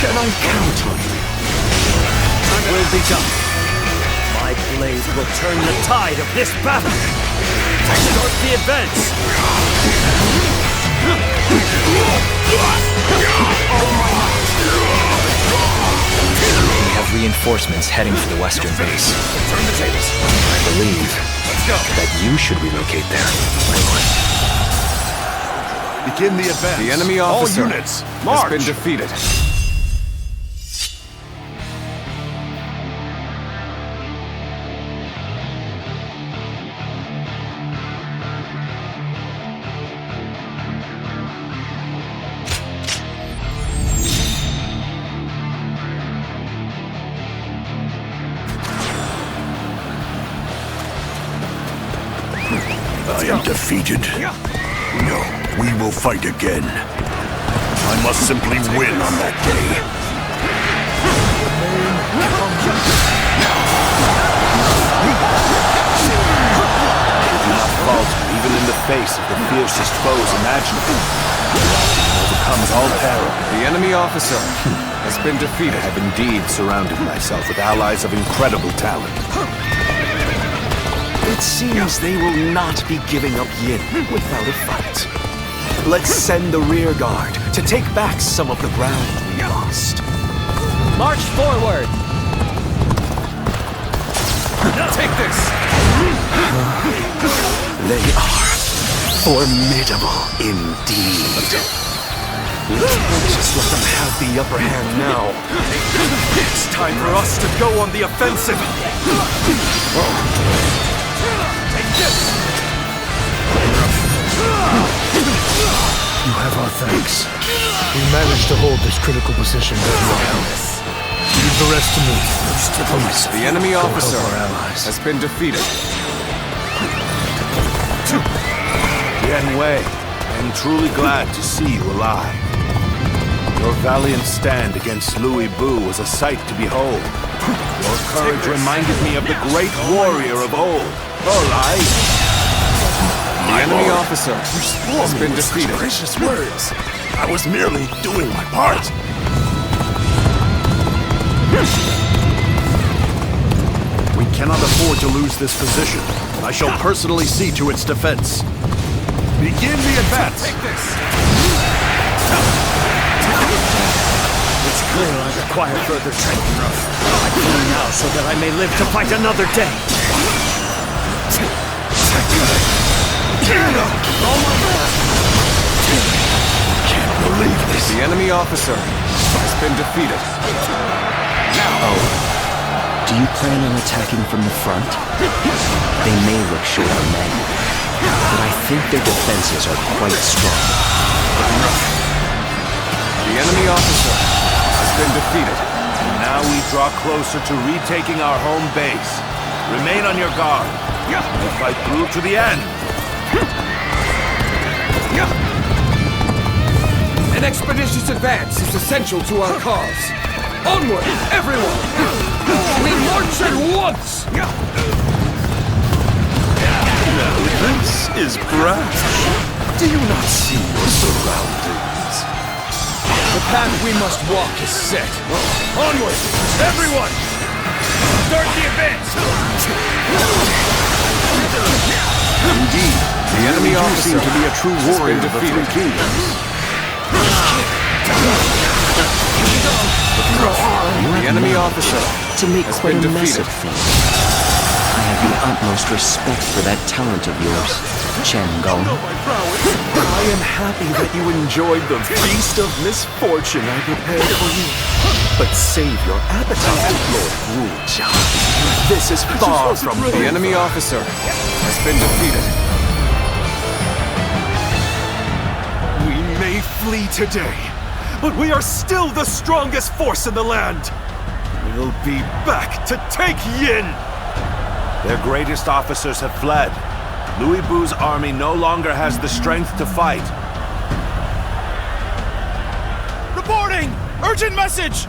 Can I count on you? It will be done. My blade will turn the tide of this battle. Start the advance.
We have reinforcements heading for the western base.
Turn the tables.
I believe that you should relocate there, my lord.
Begin the advance.
The enemy officer
All units,
has
march.
been defeated.
I am defeated. No, we will fight again. I must simply win on that day.
Do not falter, even in the face of the fiercest foes imaginable. Overcomes all peril. The enemy officer has been defeated. I have indeed surrounded myself with allies of incredible talent.
It seems they will not be giving up Yin without a fight.
Let's send the rear guard to take back some of the ground we lost.
March forward!
Take this!
They are formidable indeed. Just let them have the upper hand now. It's time for us to go on the offensive.
Take this!
You have our thanks. We managed to hold this critical position very well. Leave the rest to me.
The enemy officer has been defeated.
Yan Wei, I am truly glad to see you alive. Your valiant stand against Louis Bu was a sight to behold. Your courage reminded me of the great warrior of old, Olai.
The enemy officer has been defeated.
Gracious words. I was merely doing my part.
We cannot afford to lose this position. I shall personally see to its defense.
Begin the advance.
Take this.
It's clear I require further training. I flee now so that I may live to fight another day.
Can't believe this. The enemy officer has been defeated.
Oh? Do you plan on attacking from the front? They may look short on men, but I think their defenses are quite strong.
The enemy officer has been defeated.
Now we draw closer to retaking our home base. Remain on your guard. We'll fight through to the end.
An expeditious advance is essential to our cause. Onward, everyone! We march at once!
This is brash. Do you not see your surroundings?
The path we must walk is set. Onward, everyone! Start the advance!
Indeed,
the enemy officer
seem to be a true warrior of the Three Kingdoms.
The enemy officer
to make
has
quite
been
a mess
defeated.
of things. I have the utmost respect for that talent of yours, Chen Gong.
I am happy that you enjoyed the feast of misfortune I prepared for you. But save your appetite, Lord Wu Jiang. This is far from
the enemy officer has been defeated.
We may flee today, but we are still the strongest force in the land. We'll be back to take Yin.
Their greatest officers have fled. Louis Bu's army no longer has the strength to fight.
Reporting! Urgent message!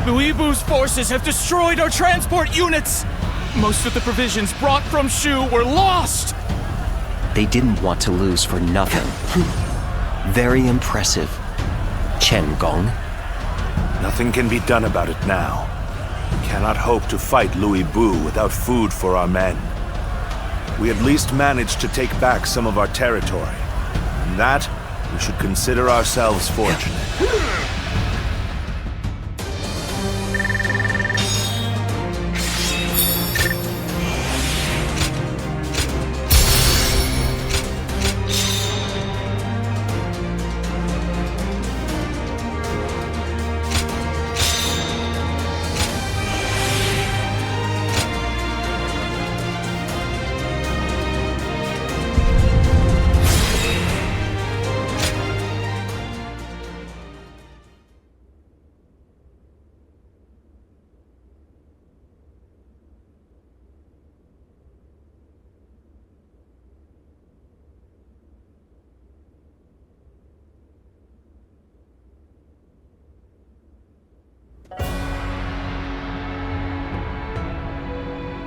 Louis Bu's forces have destroyed our transport units! Most of the provisions brought from Shu were lost!
They didn't want to lose for nothing. Very impressive, Chen Gong.
Nothing can be done about it now. We cannot hope to fight Louis Bu without food for our men. We at least managed to take back some of our territory. In that, we should consider ourselves fortunate.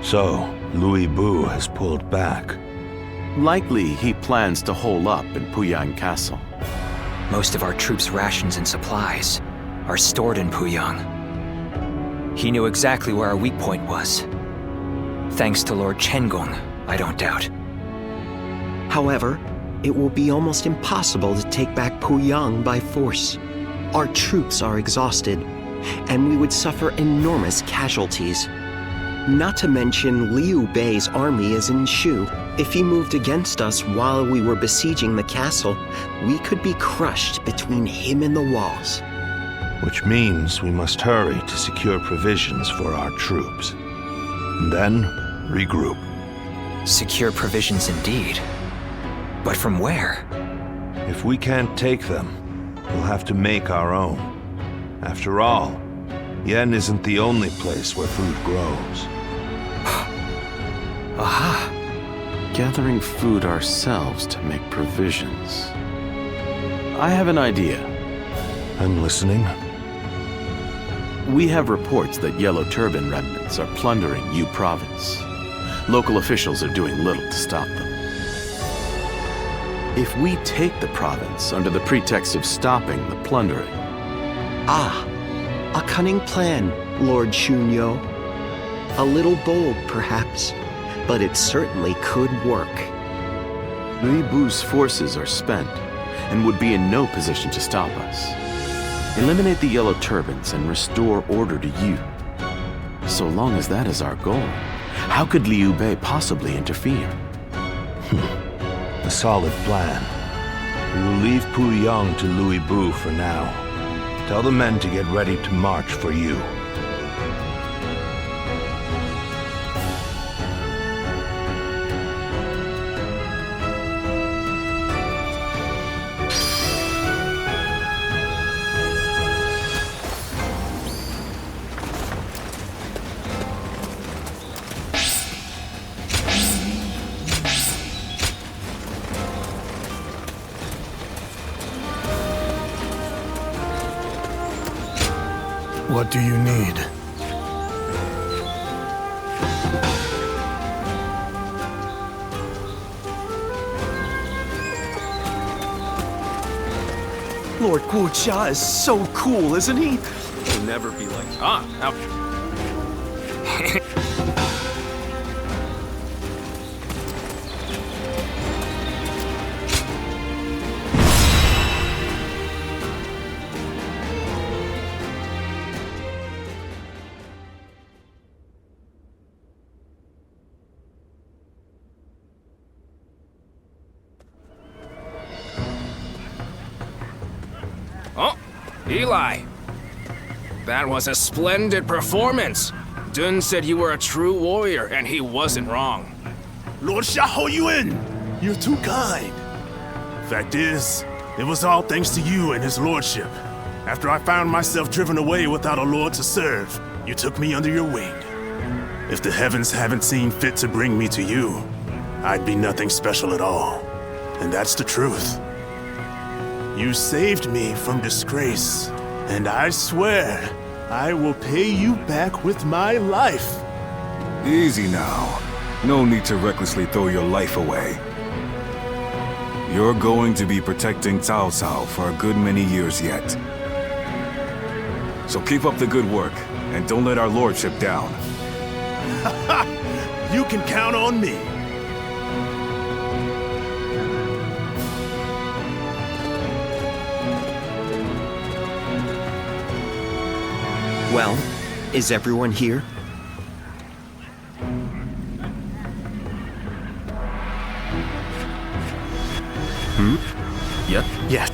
So, Louis Bu has pulled back.
Likely he plans to hole up in Puyang Castle.
Most of our troops' rations and supplies are stored in Puyang. He knew exactly where our weak point was. Thanks to Lord Chengong, I don't doubt.
However, it will be almost impossible to take back Puyang by force. Our troops are exhausted, and we would suffer enormous casualties. Not to mention Liu Bei's army is in Shu. If he moved against us while we were besieging the castle, we could be crushed between him and the walls.
Which means we must hurry to secure provisions for our troops. And then, regroup.
Secure provisions indeed. But from where?
If we can't take them, we'll have to make our own. After all, Yan isn't the only place where food grows.
Aha! Gathering food ourselves to make provisions. I have an idea.
I'm listening.
We have reports that Yellow Turban remnants are plundering Yu Province. Local officials are doing little to stop them. If we take the province under the pretext of stopping the plundering...
Ah, a cunning plan, Lord Shunyo. A little bold, perhaps, but it certainly could work.
Lu Bu's forces are spent and would be in no position to stop us. Eliminate the Yellow Turbans and restore order to Yu. So long as that is our goal, how could Liu Bei possibly interfere?
A solid plan. We will leave Puyang to Louis Bu for now. Tell the men to get ready to march for you.
What do you need?
Lord Guojia is so cool, isn't he? He'll never be like...
Oh, Eli. That was a splendid performance. Dun said you were a true warrior, and he wasn't wrong.
Lord Xiahou Yuan, you're too kind. Fact is, it was all thanks to you and his lordship. After I found myself driven away without a lord to serve, you took me under your wing. If the heavens haven't seen fit to bring me to you, I'd be nothing special at all. And that's the truth. You saved me from disgrace, and I swear I will pay you back with my life.
Easy now. No need to recklessly throw your life away. You're going to be protecting Cao Cao for a good many years yet. So keep up the good work, and don't let our lordship down.
You can count on me.
Well, is everyone here?
Yep.
Yes.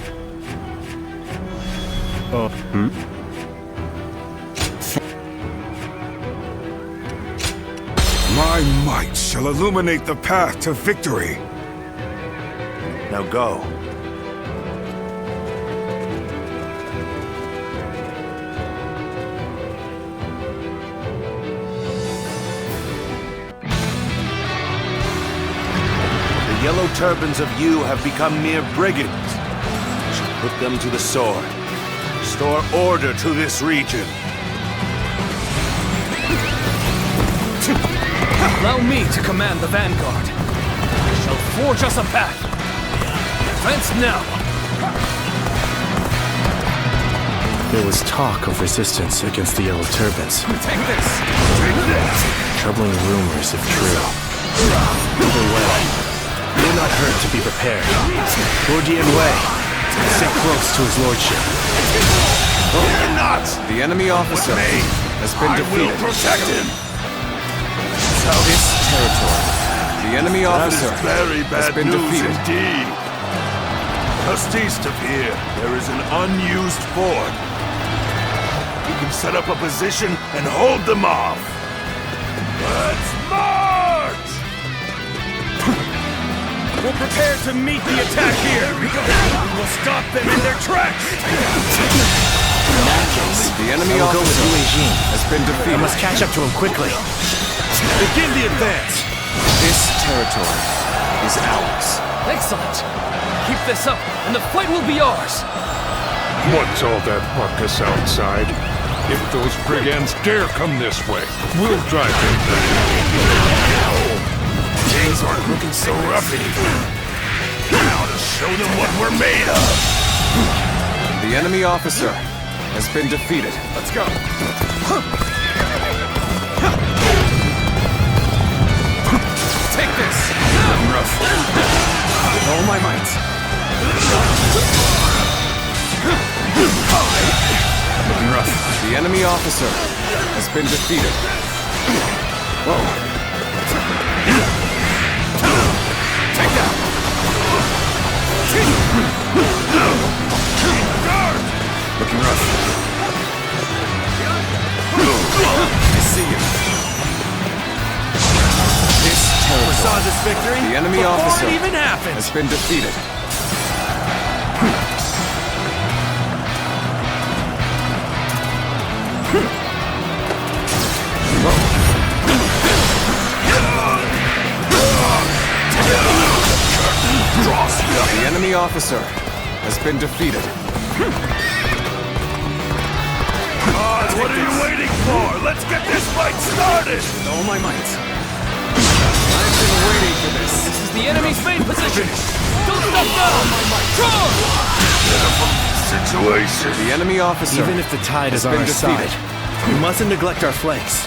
My might shall illuminate the path to victory.
Now go. The Yellow Turbans of Yu have become mere brigands. We should put them to the sword. Restore order to this region.
Allow me to command the vanguard. I shall forge us a path. Defense now!
There was talk of resistance against the Yellow Turbans.
Take this!
Troubling rumors if true. Either way, we're not hurt to be prepared. Lord Yan Wei, stay close to his lordship.
You're not!
The enemy officer has been defeated.
I will protect him!
This territory. The enemy officer
That is very
has
bad
been
news
defeated.
indeed. Just east of here, there is an unused fort. We can set up a position and hold them off. Let's march!
We'll prepare to meet the attack here. We will stop them in their tracks.
In that case,
The enemy
I will go with
officer
Wei Jin.
has been
I
defeated.
must catch up to him quickly.
Begin the advance.
This territory is ours.
Excellent. Keep this up, and the fight will be ours.
What's all that ruckus outside? If those brigands dare come this way, we'll drive them back.
Things aren't looking so rough anymore. Now to show them what we're made of.
The enemy officer has been defeated.
Let's go.
Take this.
Rough. With all my might. Looking rough. The enemy officer has been defeated. Whoa. Take that. Looking rough. I see you. This territory.
Foresaw this victory
The enemy
before
officer
it even happened.
has been defeated. The enemy officer has been defeated.
What are you waiting for? Let's get this fight started!
With all my might. I've been waiting for this.
This is the enemy's main position. Don't stop now. Charge!
Situation.
The enemy officer
Even if the tide is
has
on
been
our side,
defeated.
we mustn't neglect our flanks.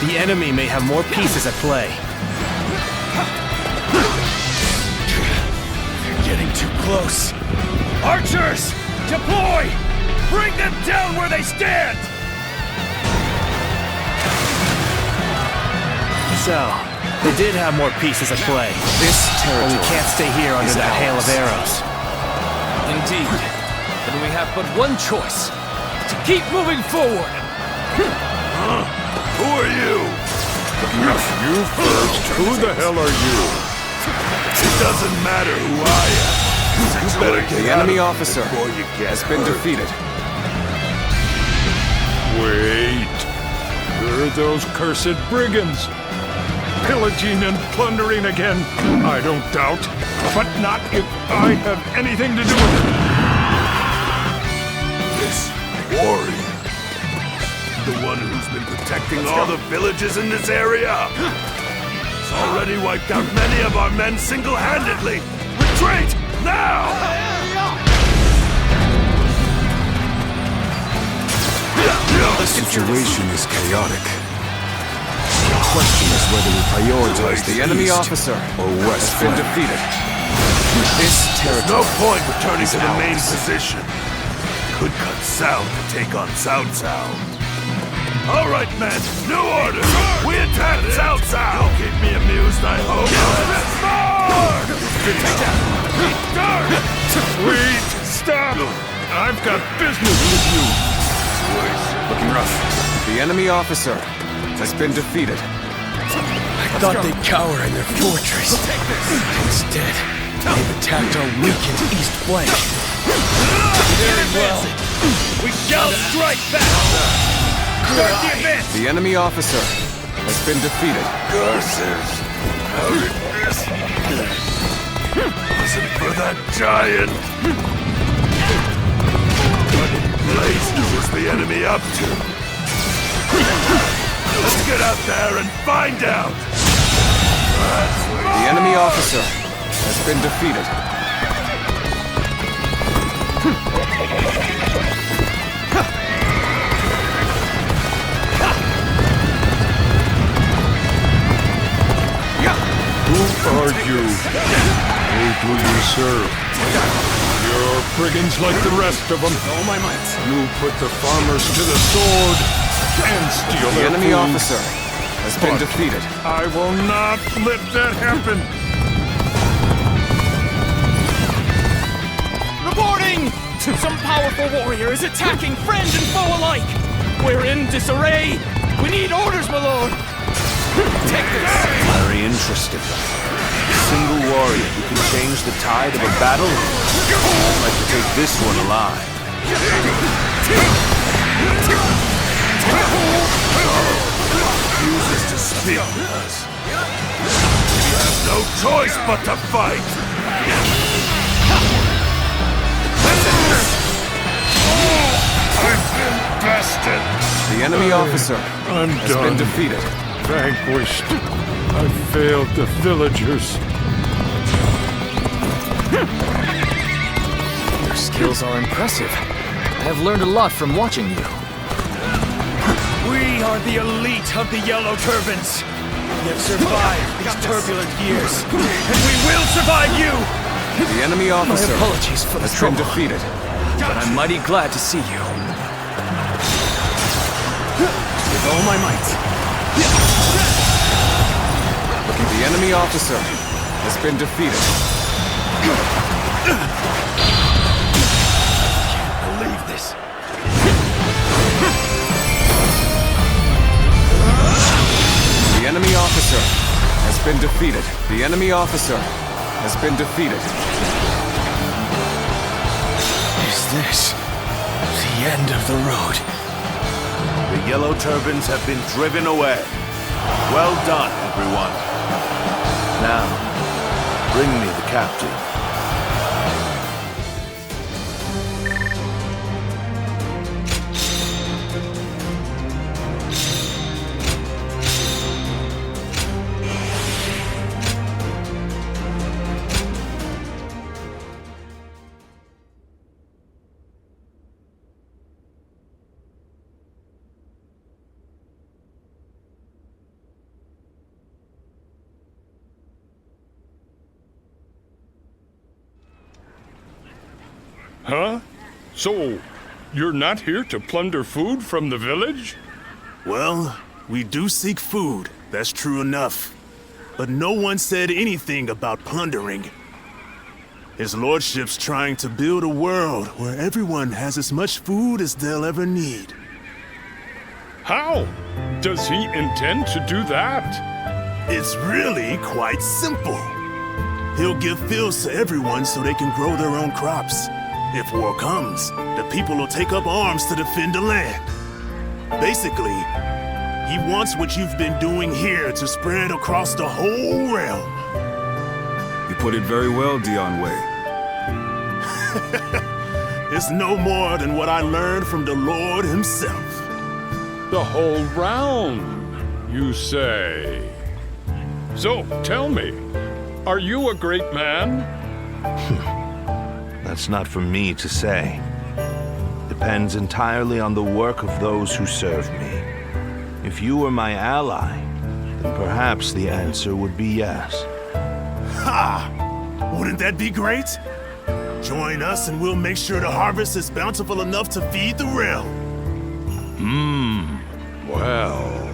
The enemy may have more pieces at play.
You're getting too close. Archers, deploy! Bring them down where they stand!
So, they did have more pieces at play.
This
But
territory
we can't stay here under
is
that hail of
ours.
arrows.
Indeed. Then we have but one choice. To keep moving forward.
Who are you?
You first. Who the hell are you?
It doesn't matter who I am. You better get
The
out
enemy
of
officer
before you get
has been
hurt.
defeated.
Wait. You're those cursed brigands. Pillaging and plundering again, I don't doubt. But not if I have anything to do with it.
This warrior. The one who's been protecting all the villages in this area. He's already wiped out many of our men single-handedly. Retreat! Now!
The situation is chaotic. The question is whether we prioritize
The enemy
east
officer
or west
has been
flank.
defeated. This
There's no
territory
point returning
is
to the main
ours.
position. Could cut South to take on Cao Cao. All right, men, new order. We attack Cao Cao. You'll keep me amused, I hope.
Wait! Stop! I've got business with you.
Looking rough. The enemy officer has been defeated.
I thought they'd cower in their fortress. Instead, they've attacked our weakened east flank. Very well. We shall strike back! Start the advance!
The enemy officer has been defeated.
Curses! How did this? Wasn't for that giant. What in blazes is the enemy up to? Let's get out there and find out!
The enemy officer has been defeated.
Who are you? serve. You're brigands like the rest of them.
All my might.
You put the farmers to the sword and steal
The
their
enemy
food.
officer has been defeated.
I will not let that happen.
Reporting! Some powerful warrior is attacking friend and foe alike! We're in disarray! We need orders, my lord! Take this!
Very interesting. A single warrior who can change the tide of a battle? I'd like to take this one alive.
Refuses to speak with us. We have no choice but to fight! I've been bested!
The enemy officer
I'm
has
done.
been defeated.
Vanquished. I failed the villagers.
Your skills are impressive. I have learned a lot from watching you.
We are the elite of the Yellow Turbans. We have survived these turbulent years, and we will survive you!
The enemy officer
My apologies for the
has been
trouble.
defeated.
But I'm mighty glad to see you. With all my might.
The enemy officer has been defeated.
Can't believe this.
The enemy officer has been defeated. The enemy officer has been defeated.
Is this the end of the road?
The Yellow Turbans have been driven away. Well done, everyone. Now, bring me the captain.
Huh? So, you're not here to plunder food from the village?
Well, we do seek food, that's true enough. But no one said anything about plundering. His lordship's trying to build a world where everyone has as much food as they'll ever need.
How? Does he intend to do that?
It's really quite simple. He'll give fields to everyone so they can grow their own crops. If war comes, the people will take up arms to defend the land. Basically, he wants what you've been doing here to spread across the whole realm.
You put it very well, Dion Wei.
It's no more than what I learned from the Lord himself.
The whole round, you say? So, tell me, are you a great man?
That's not for me to say. Depends entirely on the work of those who serve me. If you were my ally, then perhaps the answer would be yes.
Ha! Wouldn't that be great? Join us and we'll make sure the harvest is bountiful enough to feed the realm.
Well,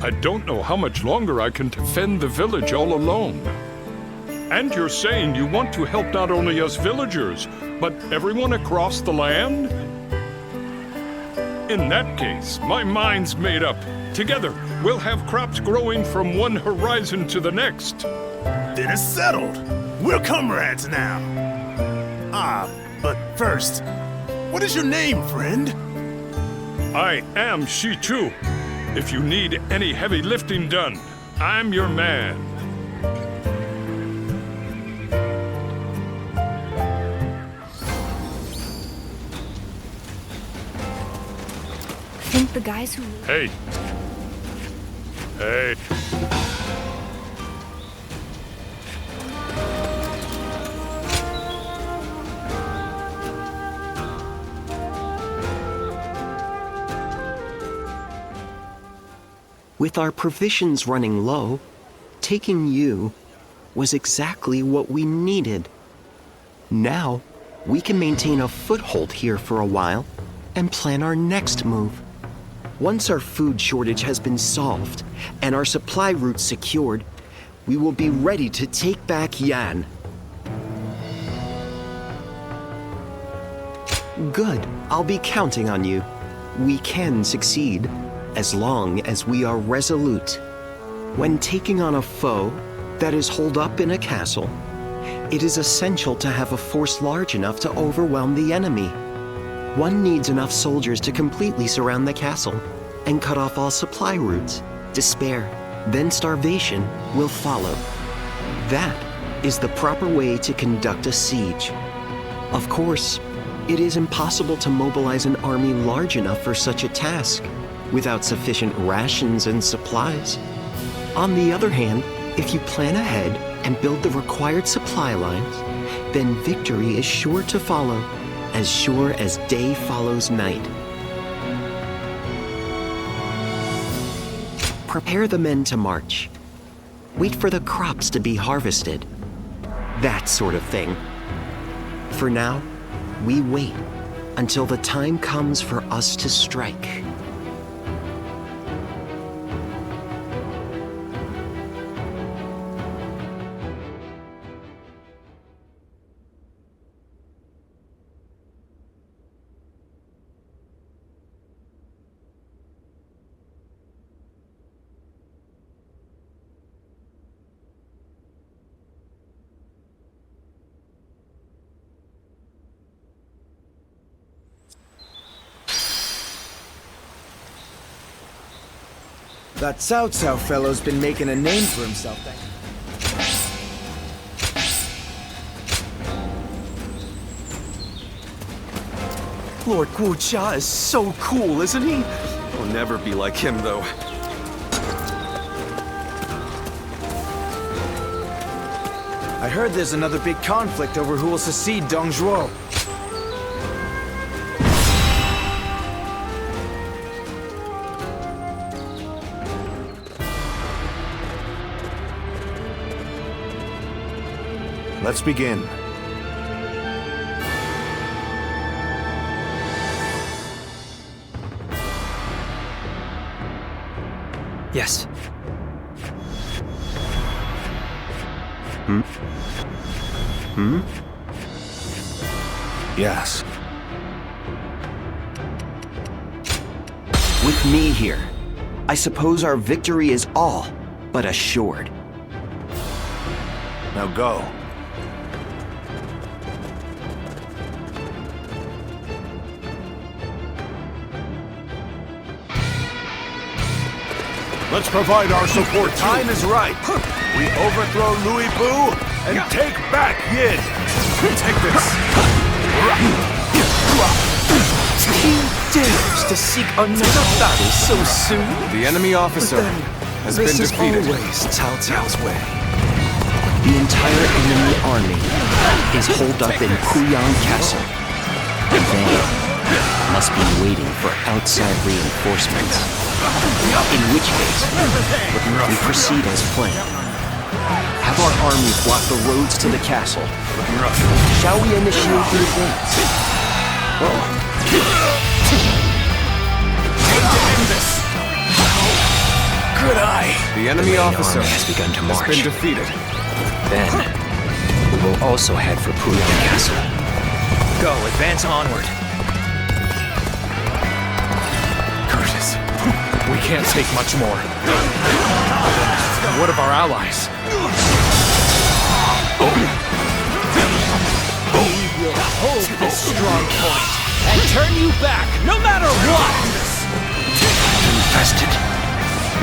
I don't know how much longer I can defend the village all alone. And you're saying you want to help not only us villagers, but everyone across the land? In that case, my mind's made up. Together, we'll have crops growing from one horizon to the next.
Then it's settled. We're comrades now. But first, what is your name, friend?
I am Shichu. If you need any heavy lifting done, I'm your man.
Think the guys who...
Hey. Hey.
With our provisions running low, taking you was exactly what we needed. Now, we can maintain a foothold here for a while and plan our next move. Once our food shortage has been solved and our supply routes secured, we will be ready to take back Yan. Good. I'll be counting on you. We can succeed, as long as we are resolute. When taking on a foe that is holed up in a castle, it is essential to have a force large enough to overwhelm the enemy. One needs enough soldiers to completely surround the castle and cut off all supply routes. Despair, then starvation, will follow. That is the proper way to conduct a siege. Of course, it is impossible to mobilize an army large enough for such a task without sufficient rations and supplies. On the other hand, if you plan ahead and build the required supply lines, then victory is sure to follow, as sure as day follows night. Prepare the men to march. Wait for the crops to be harvested. That sort of thing. For now, we wait until the time comes for us to strike.
That Cao Cao fellow's been making a name for himself.
Lord Guojia is so cool, isn't he? I'll never be like him, though.
I heard there's another big conflict over who will succeed Dong Zhuo.
Let's begin.
Yes.
Yes.
With me here, I suppose our victory is all but assured.
Now go.
Let's provide our support.
The time is right. We overthrow Louis Bu and take back Yin.
Take this.
He dares to seek another battle so soon?
The enemy officer has been defeated.
This is always Cao Cao's way.
The entire enemy army is holed up in Puyang Castle. They must be waiting for outside reinforcements. In which case, we proceed as planned. Have our army block the roads to the castle. Shall we initiate the advance?
Good eye.
The enemy officer
has begun to march.
Has been defeated.
Then, we will also head for Puyang Castle. Go, advance onward.
Curtis, we can't take much more. What of our allies?
We will hold this strong point and turn you back, no matter what!
Infested.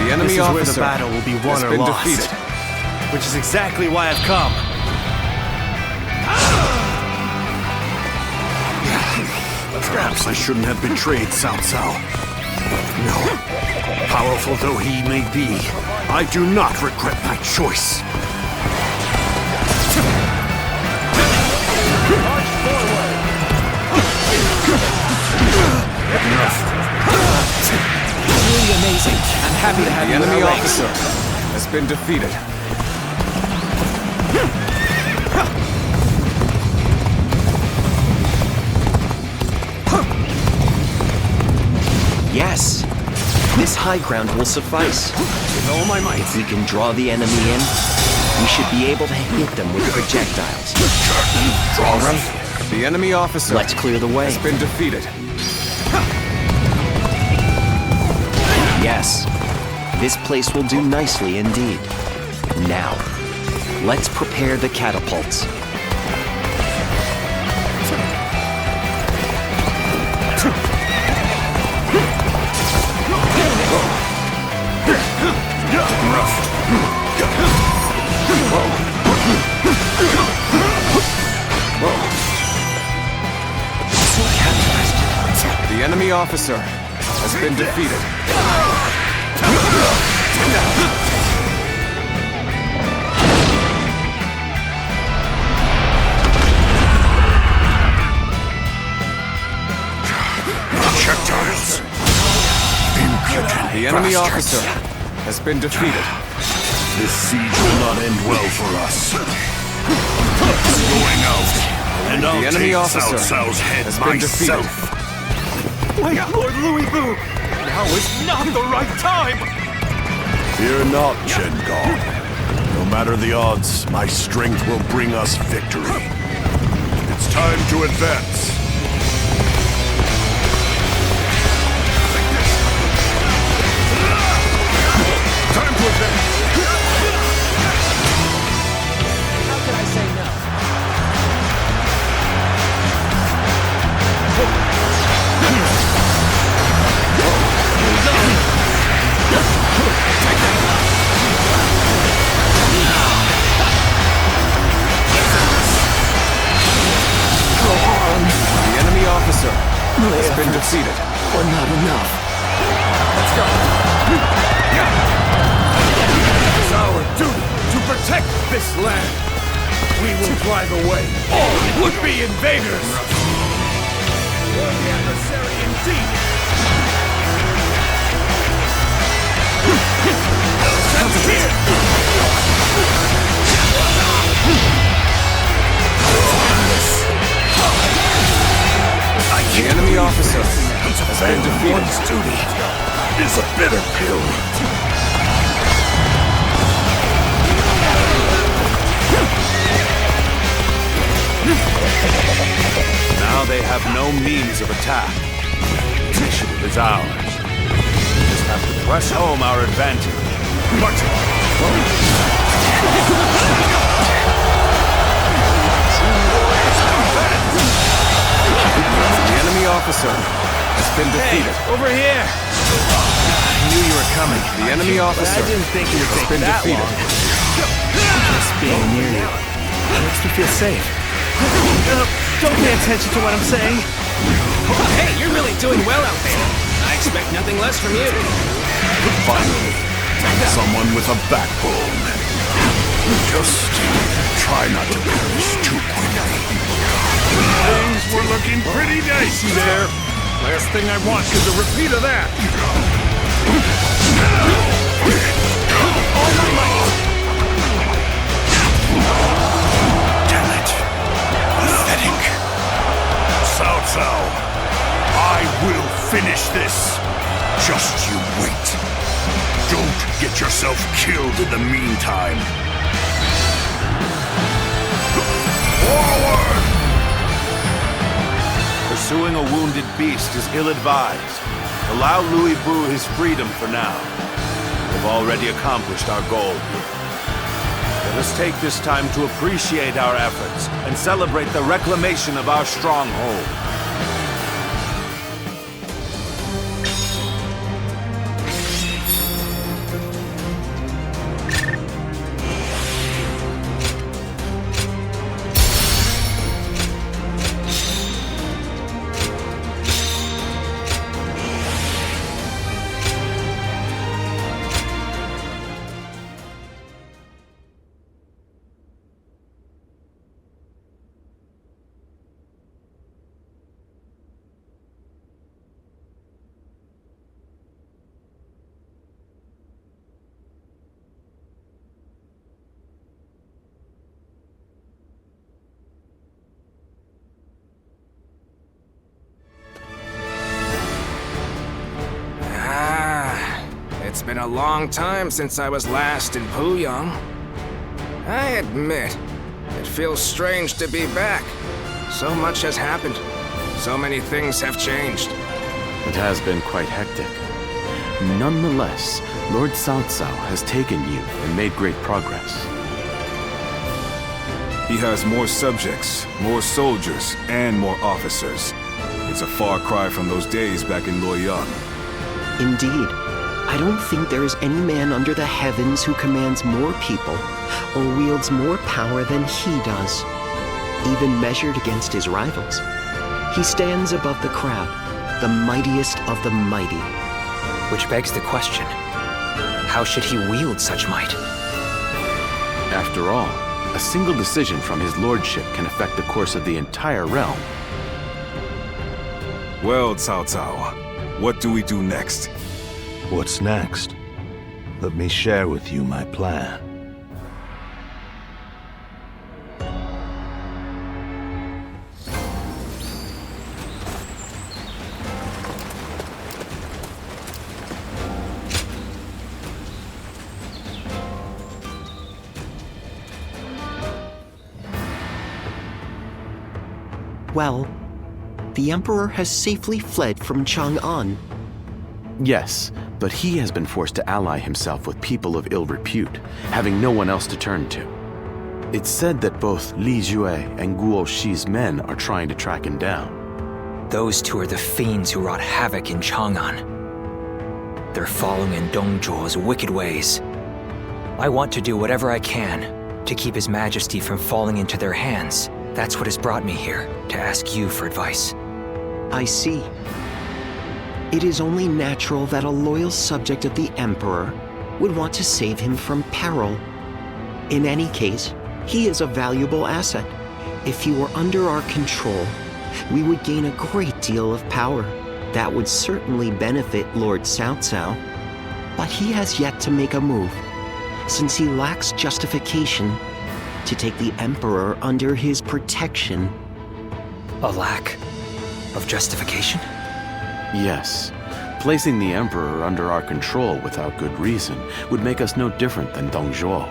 The enemy
This is
officer
where the battle will be won
has
or
been
lost.
defeated.
Which is exactly why I've come.
Perhaps I shouldn't have betrayed Cao Cao. No, powerful though he may be, I do not regret my choice.
March forward! Really amazing. I'm happy to have
The
you in
enemy
our ranks.
officer has been defeated.
Yes! This high ground will suffice.
With all my might.
If we can draw the enemy in, we should be able to hit them with projectiles.
All right. The enemy officer
Let's clear the way.
has been defeated.
Yes. This place will do nicely indeed. Now, let's prepare the catapults.
The enemy officer has been defeated.
Projectiles.
The enemy officer has been defeated.
This siege will not end well for us. It's going out, and I'll
The enemy
take
officer
Cao Cao's head
has been
myself.
defeated.
Wait, Lord Louis Boo! Now is not the right time!
Fear not, Chen Gong. No matter the odds, my strength will bring us victory. It's time to advance.
Time to advance!
How can I say no?
The enemy officer has been defeated.
Or not enough.
Let's go! It's our duty to protect this land. We will drive away all would-be invaders. You're the adversary indeed.
The enemy officer has been defeated.
One's duty is a bitter pill.
Now they have no means of attack. The initiative is ours. We just have to press home our advantage.
The enemy officer has been defeated.
Over here!
I knew you were coming. The enemy officer
I didn't think you would
has
take
been
that
defeated.
Just being near you makes me feel safe.
Don't pay attention to what I'm saying.
Hey, you're really doing well out there. I expect nothing less from you.
Finally, someone with a backbone. Just try not to perish too quickly. Things were looking pretty dicey there. Last thing I want is a repeat of that. Damn it. Pathetic. Cao Cao, I will finish this. Just you wait. Don't get yourself killed in the meantime. Forward!
Pursuing a wounded beast is ill-advised. Allow Louis Boo his freedom for now. We've already accomplished our goal here. Let us take this time to appreciate our efforts and celebrate the reclamation of our stronghold.
It's been a long time since I was last in Puyang. I admit, it feels strange to be back. So much has happened. So many things have changed.
It has been quite hectic. Nonetheless, Lord Cao Cao has taken you and made great progress.
He has more subjects, more soldiers, and more officers. It's a far cry from those days back in Luoyang.
Indeed. I don't think there is any man under the heavens who commands more people or wields more power than he does, even measured against his rivals. He stands above the crowd, the mightiest of the mighty.
Which begs the question, how should he wield such might?
After all, a single decision from his lordship can affect the course of the entire realm.
Well, Cao Cao, what do we do next?
What's next? Let me share with you my plan.
Well, the Emperor has safely fled from Chang'an.
Yes, but he has been forced to ally himself with people of ill repute, having no one else to turn to. It's said that both Li Jue and Guo Shi's men are trying to track him down.
Those two are the fiends who wrought havoc in Chang'an. They're following in Dong Zhuo's wicked ways. I want to do whatever I can to keep His Majesty from falling into their hands. That's what has brought me here, to ask you for advice.
I see. It is only natural that a loyal subject of the Emperor would want to save him from peril. In any case, he is a valuable asset. If he were under our control, we would gain a great deal of power. That would certainly benefit Lord Cao Cao. But he has yet to make a move, since he lacks justification to take the Emperor under his protection.
A lack of justification?
Yes. Placing the Emperor under our control without good reason would make us no different than Dong Zhuo.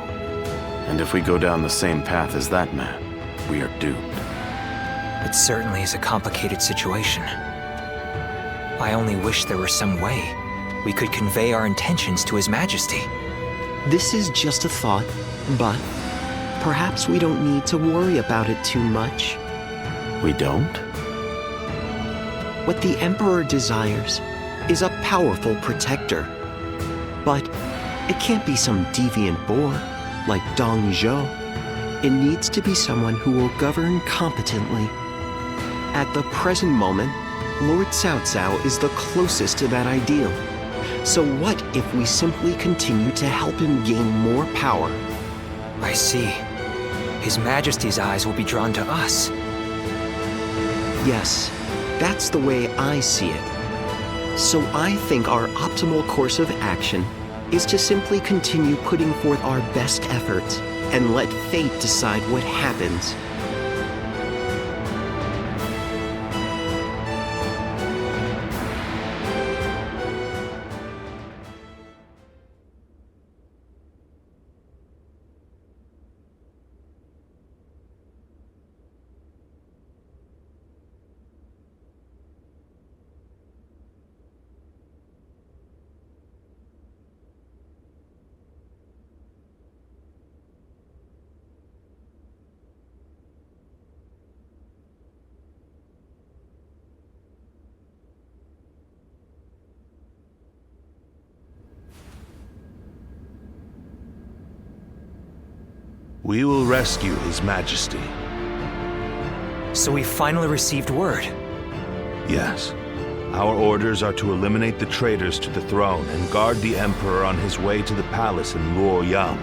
And if we go down the same path as that man, we are doomed.
It certainly is a complicated situation. I only wish there were some way we could convey our intentions to His Majesty.
This is just a thought, but perhaps we don't need to worry about it too much.
We don't?
What the Emperor desires is a powerful protector. But it can't be some deviant boor like Dong Zhuo. It needs to be someone who will govern competently. At the present moment, Lord Cao Cao is the closest to that ideal. So what if we simply continue to help him gain more power?
I see. His Majesty's eyes will be drawn to us.
Yes, that's the way I see it. So I think our optimal course of action is to simply continue putting forth our best efforts and let fate decide what happens.
We will rescue His Majesty.
So we finally received word.
Yes. Our orders are to eliminate the traitors to the throne and guard the Emperor on his way to the palace in Luoyang.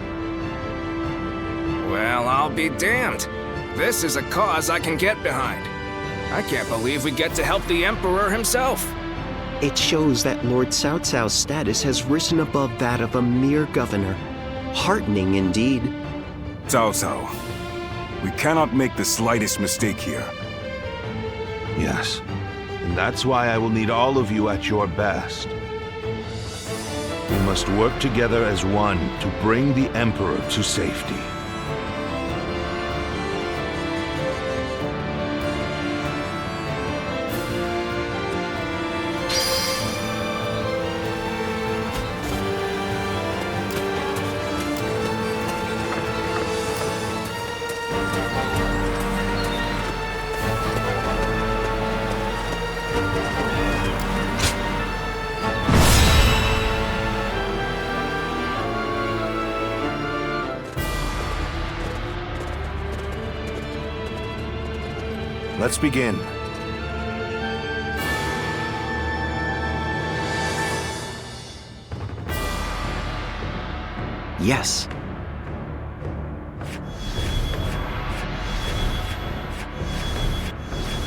Well, I'll be damned. This is a cause I can get behind. I can't believe we get to help the Emperor himself.
It shows that Lord Cao Cao's status has risen above that of a mere governor. Heartening indeed.
Cao Cao, we cannot make the slightest mistake here.
Yes, and that's why I will need all of you at your best. We must work together as one to bring the Emperor to safety. Let's begin.
Yes.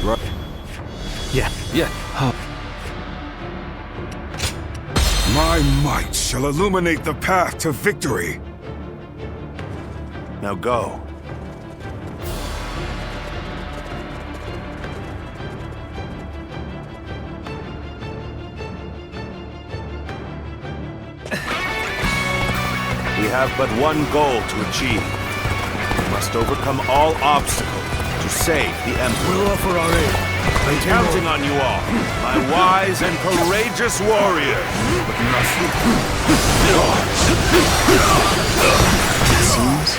Right.
Yeah.
My might shall illuminate the path to victory.
Now go. We have but one goal to achieve. We must overcome all obstacles to save the Emperor.
We'll offer our aid.
I'm counting on you all, my wise and courageous warriors.
It seems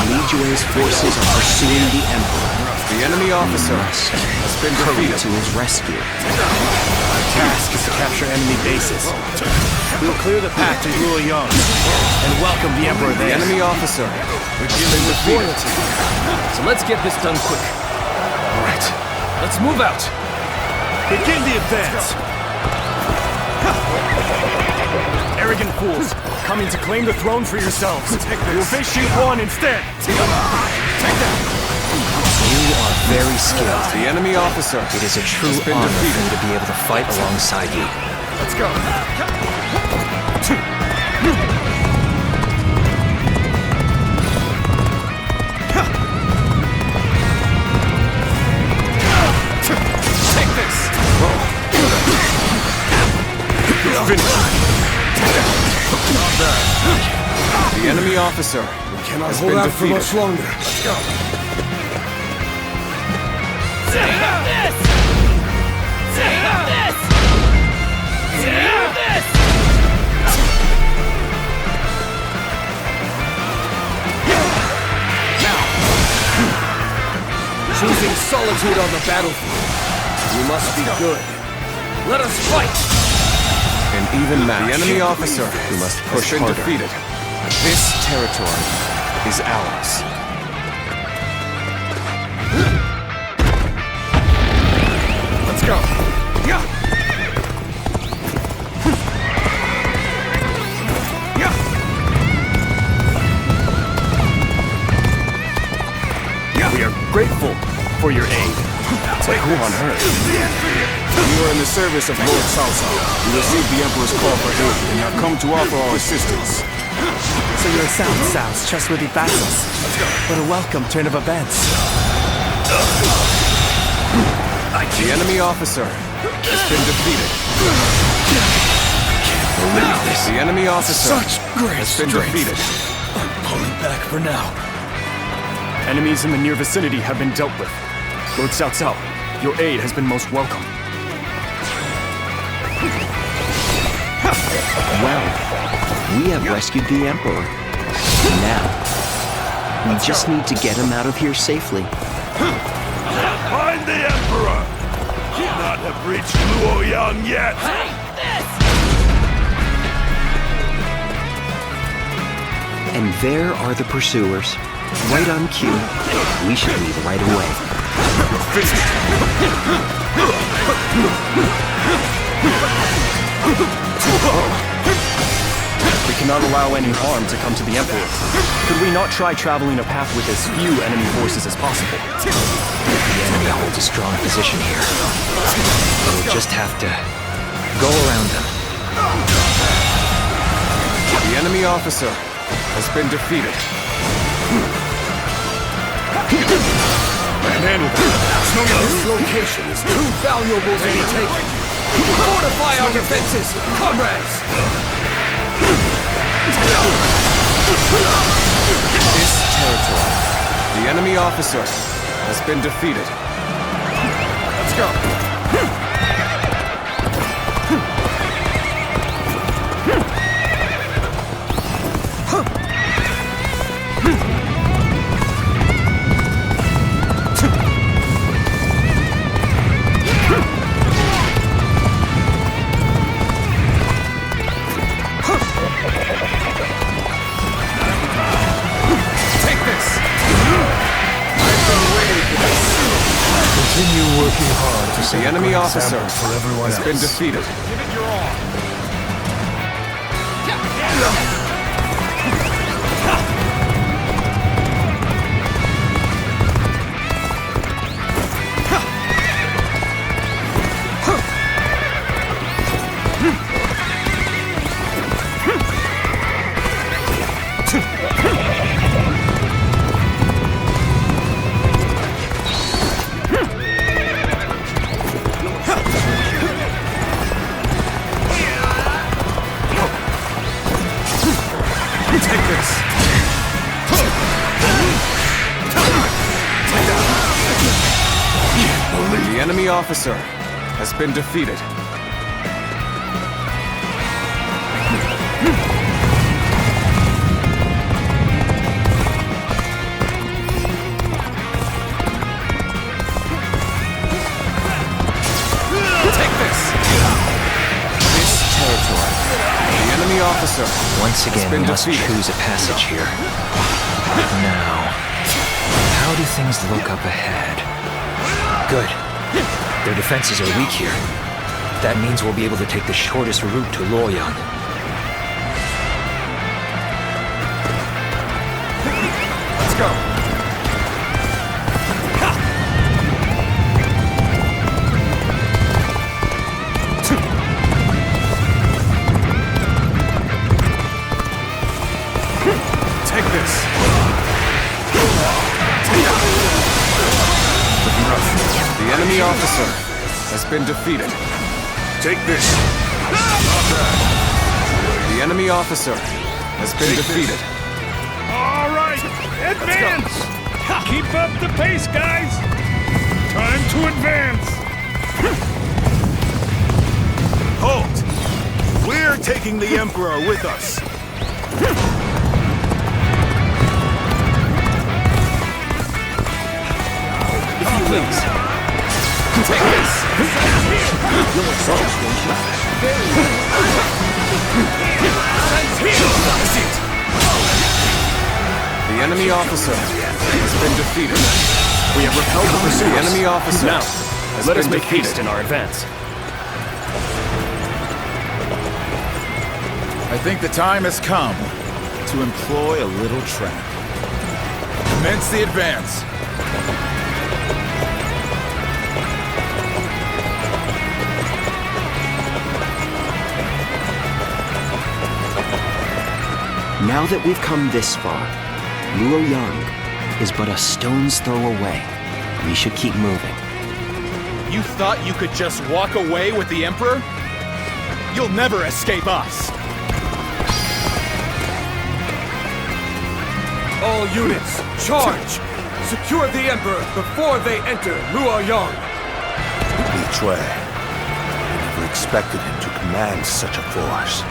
Li Jue's forces are pursuing the Emperor.
The enemy officer has been defeated.
To his rescue.
Our task is to capture enemy bases. We'll clear the path to Puyang and welcome the Emperor there.
The enemy officer
We're dealing with royalty. So let's get this done quick. All right, let's move out. Begin the advance. Arrogant fools, coming to claim the throne for yourselves. You'll face Xinguan instead. Take that.
You are very skilled.
The enemy officer.
It is a true honor for me to be able to fight alongside you.
Let's go. Take this.
The enemy officer
Cannot
has
hold
been
out for
defeated.
much longer. Let's go.
Take this! Take this! Take this!
Choosing solitude on the battlefield. You must be good. Let us fight!
An even match. The enemy officer
We must
has
push
been
harder.
defeated. This territory is ours.
Let's go. We are grateful for your aid.
But who on earth? You are in the service of Lord Cao Cao. We received the Emperor's call for aid and have come to offer our assistance.
So you're Cao Cao's trustworthy vassals. What a welcome turn of events.
The enemy officer has been defeated.
Believe this.
The enemy officer
Such great
has been
strength.
defeated.
I'm pulling back for now. Enemies in the near vicinity have been dealt with. Lord Cao Cao, your aid has been most welcome.
Well, we have rescued the Emperor. Now, we just need to get him out of here safely.
Find the Emperor! Cannot have reached Puyang yet!
And there are the pursuers, right on cue. We should leave right away.
We cannot allow any harm to come to the Emperor. Could we not try traveling a path with as few enemy forces as possible?
The enemy holds a strong position here. We'll just have to go around them.
The enemy officer has been defeated.
Handle them. This location is too valuable to be taken. Fortify our defenses, comrades!
This territory, the enemy officer has been defeated.
Let's go.
Continue working hard to set
The
a
enemy
good
officer
example for everyone
has been
else.
defeated.
Give it your all.
Take this. The enemy officer has been defeated. Take this.
This territory.
The enemy officer
Once again,
has been
we must
defeated.
choose a passage here. Now, how do things look up ahead? Good. Their defenses are weak here. That means we'll be able to take the shortest route to Luoyang.
Let's go.
Take this. The enemy officer has been defeated.
Take this.
The enemy officer has been defeated.
All right, advance! Keep up the pace, guys! Time to advance!
Halt! We're taking the Emperor with us.
If you please.
Take this. The enemy officer has been defeated.
We have repelled the pursuers.
The enemy officer
Now,
has
let
been
us make
defeated.
haste in our advance.
I think the time has come to employ a little trap. Commence the advance.
Now that we've come this far, Luoyang is but a stone's throw away. We should keep moving.
You thought you could just walk away with the Emperor? You'll never escape us!
All units, charge! Secure the Emperor before they enter Luoyang!
Betray. I never expected him to command such a force.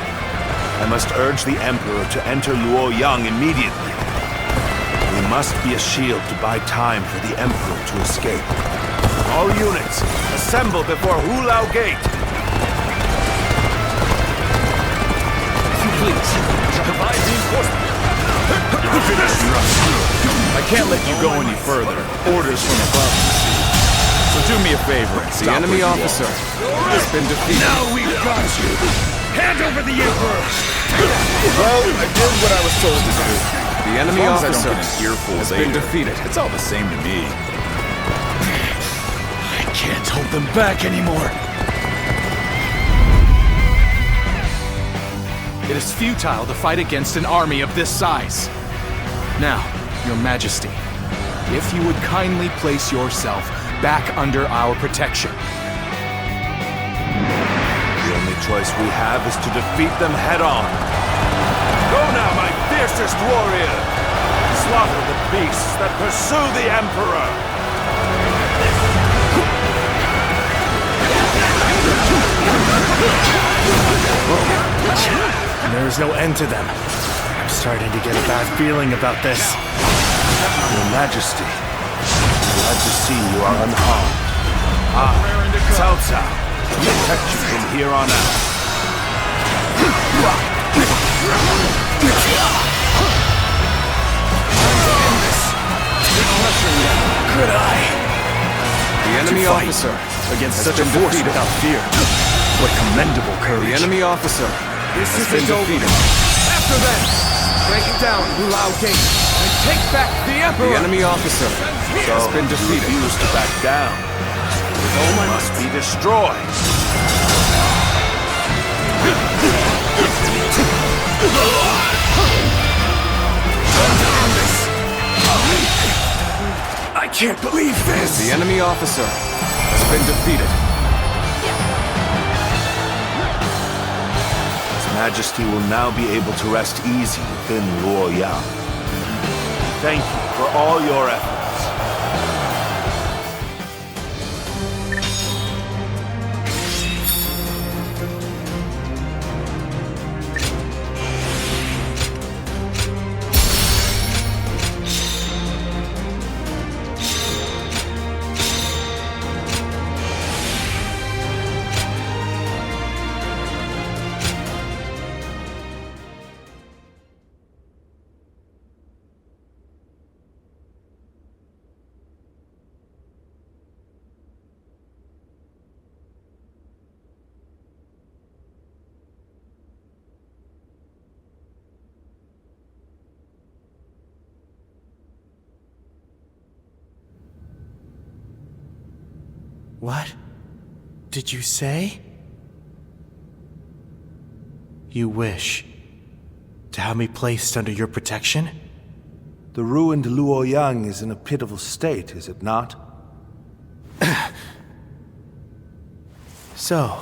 I must urge the Emperor to enter Luoyang immediately. We must be a shield to buy time for the Emperor to escape. All units, assemble before Hulao Gate!
If you please, provide reinforcements.
I can't let you go any further. Orders from above, you see. So do me a favor and
The
stop
enemy
where you
officer
are.
has been defeated.
Now we've got you!
Hand over the Emperor!
Well, I did what I was told to do.
The enemy
As long as I
officer
don't get an earful
has
later,
been defeated.
It's all the same to me. I can't hold them back anymore.
It is futile to fight against an army of this size. Now, Your Majesty, if you would kindly place yourself back under our protection.
The only choice we have is to defeat them head on.
Go now, my fiercest warrior! Slaughter the beasts that pursue the Emperor!
There is no end to them. I'm starting to get a bad feeling about this.
Your Majesty, glad to see you are unharmed. Cao Cao, protect you from here on out.
Could I?
The enemy officer
Against such a force without fear. What commendable courage.
The enemy officer
This
has
isn't
been
over.
defeated.
After them, break down Hulao Gate and take back the Emperor!
The enemy officer has been defeated.
Refuse to back down. Rome must be destroyed.
I can't believe this!
The enemy officer has been defeated.
His Majesty will now be able to rest easy within Luoyang. Thank you for all your efforts.
What did you say? You wish to have me placed under your protection?
The ruined Luoyang is in a pitiful state, is it not?
So,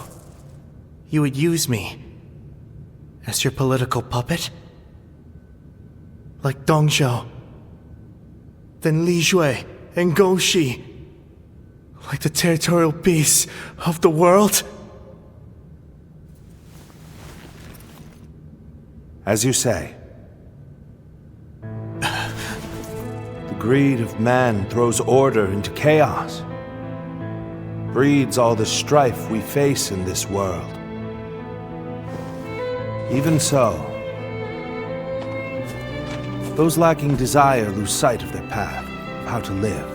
you would use me as your political puppet? Like Dongzhou, then Li Jue and Gou Shi, like the territorial beasts of the world?
As you say. The greed of man throws order into chaos, breeds all the strife we face in this world. Even so, those lacking desire lose sight of their path, of how to live.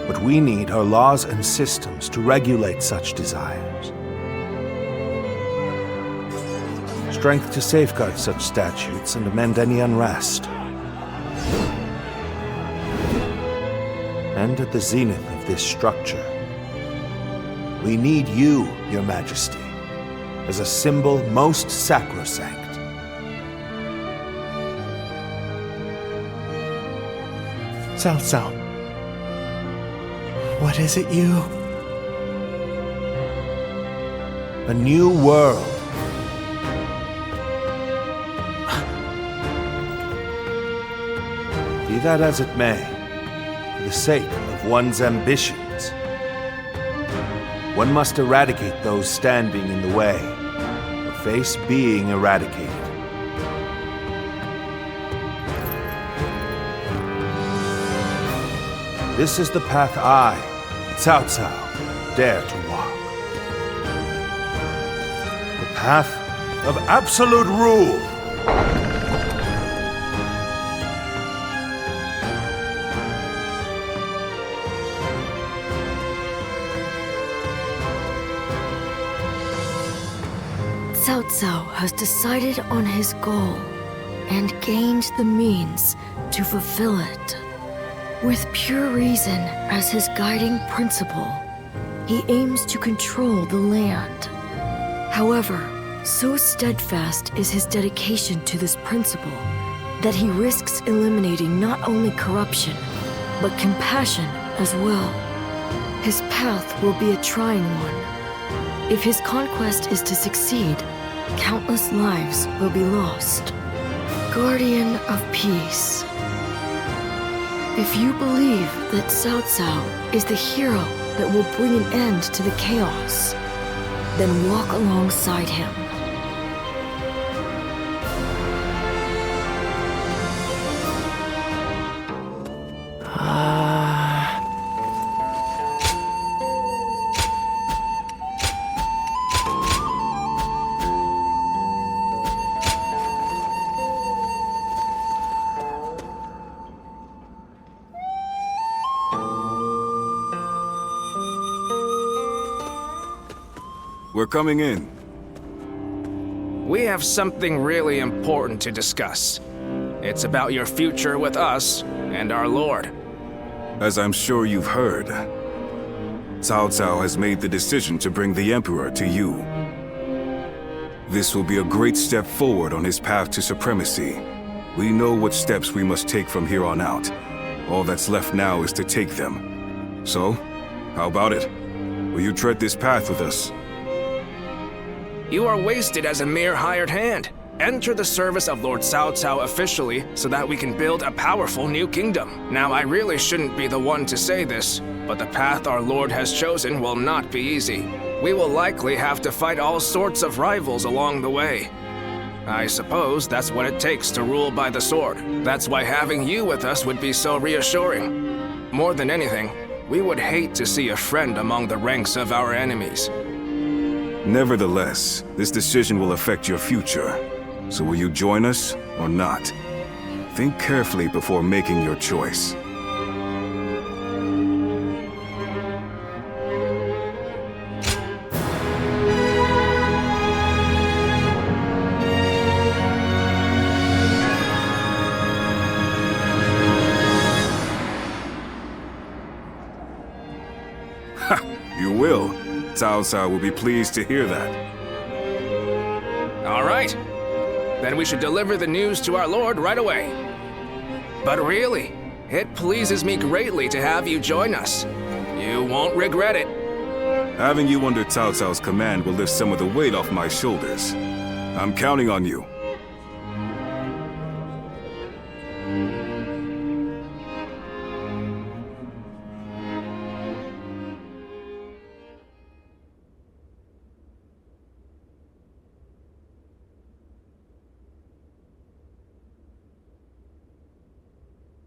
What we need are laws and systems to regulate such desires. Strength to safeguard such statutes and amend any unrest. And at the zenith of this structure, we need you, Your Majesty, as a symbol most sacrosanct.
Cao Cao, what is it you?
A new world. Be that as it may, for the sake of one's ambitions, one must eradicate those standing in the way, or face being eradicated. This is the path I, Cao Cao, dare to walk. The path of absolute rule.
Cao Cao has decided on his goal and gained the means to fulfill it. With pure reason as his guiding principle, he aims to control the land. However, so steadfast is his dedication to this principle that he risks eliminating not only corruption, but compassion as well. His path will be a trying one. If his conquest is to succeed, countless lives will be lost. Guardian of Peace. If you believe that Cao Cao is the hero that will bring an end to the chaos, then walk alongside him.
We're coming in.
We have something really important to discuss. It's about your future with us and our Lord.
As I'm sure you've heard, Cao Cao has made the decision to bring the Emperor to you. This will be a great step forward on his path to supremacy. We know what steps we must take from here on out. All that's left now is to take them. So, how about it? Will you tread this path with us?
You are wasted as a mere hired hand. Enter the service of Lord Cao Cao officially so that we can build a powerful new kingdom. Now, I really shouldn't be the one to say this, but the path our Lord has chosen will not be easy. We will likely have to fight all sorts of rivals along the way. I suppose that's what it takes to rule by the sword. That's why having you with us would be so reassuring. More than anything, we would hate to see a friend among the ranks of our enemies.
Nevertheless, this decision will affect your future. So will you join us or not? Think carefully before making your choice. Ha! You will. Cao Cao will be pleased to hear that.
All right. Then we should deliver the news to our Lord right away. But really, it pleases me greatly to have you join us. You won't regret it.
Having you under Cao Cao's command will lift some of the weight off my shoulders. I'm counting on you.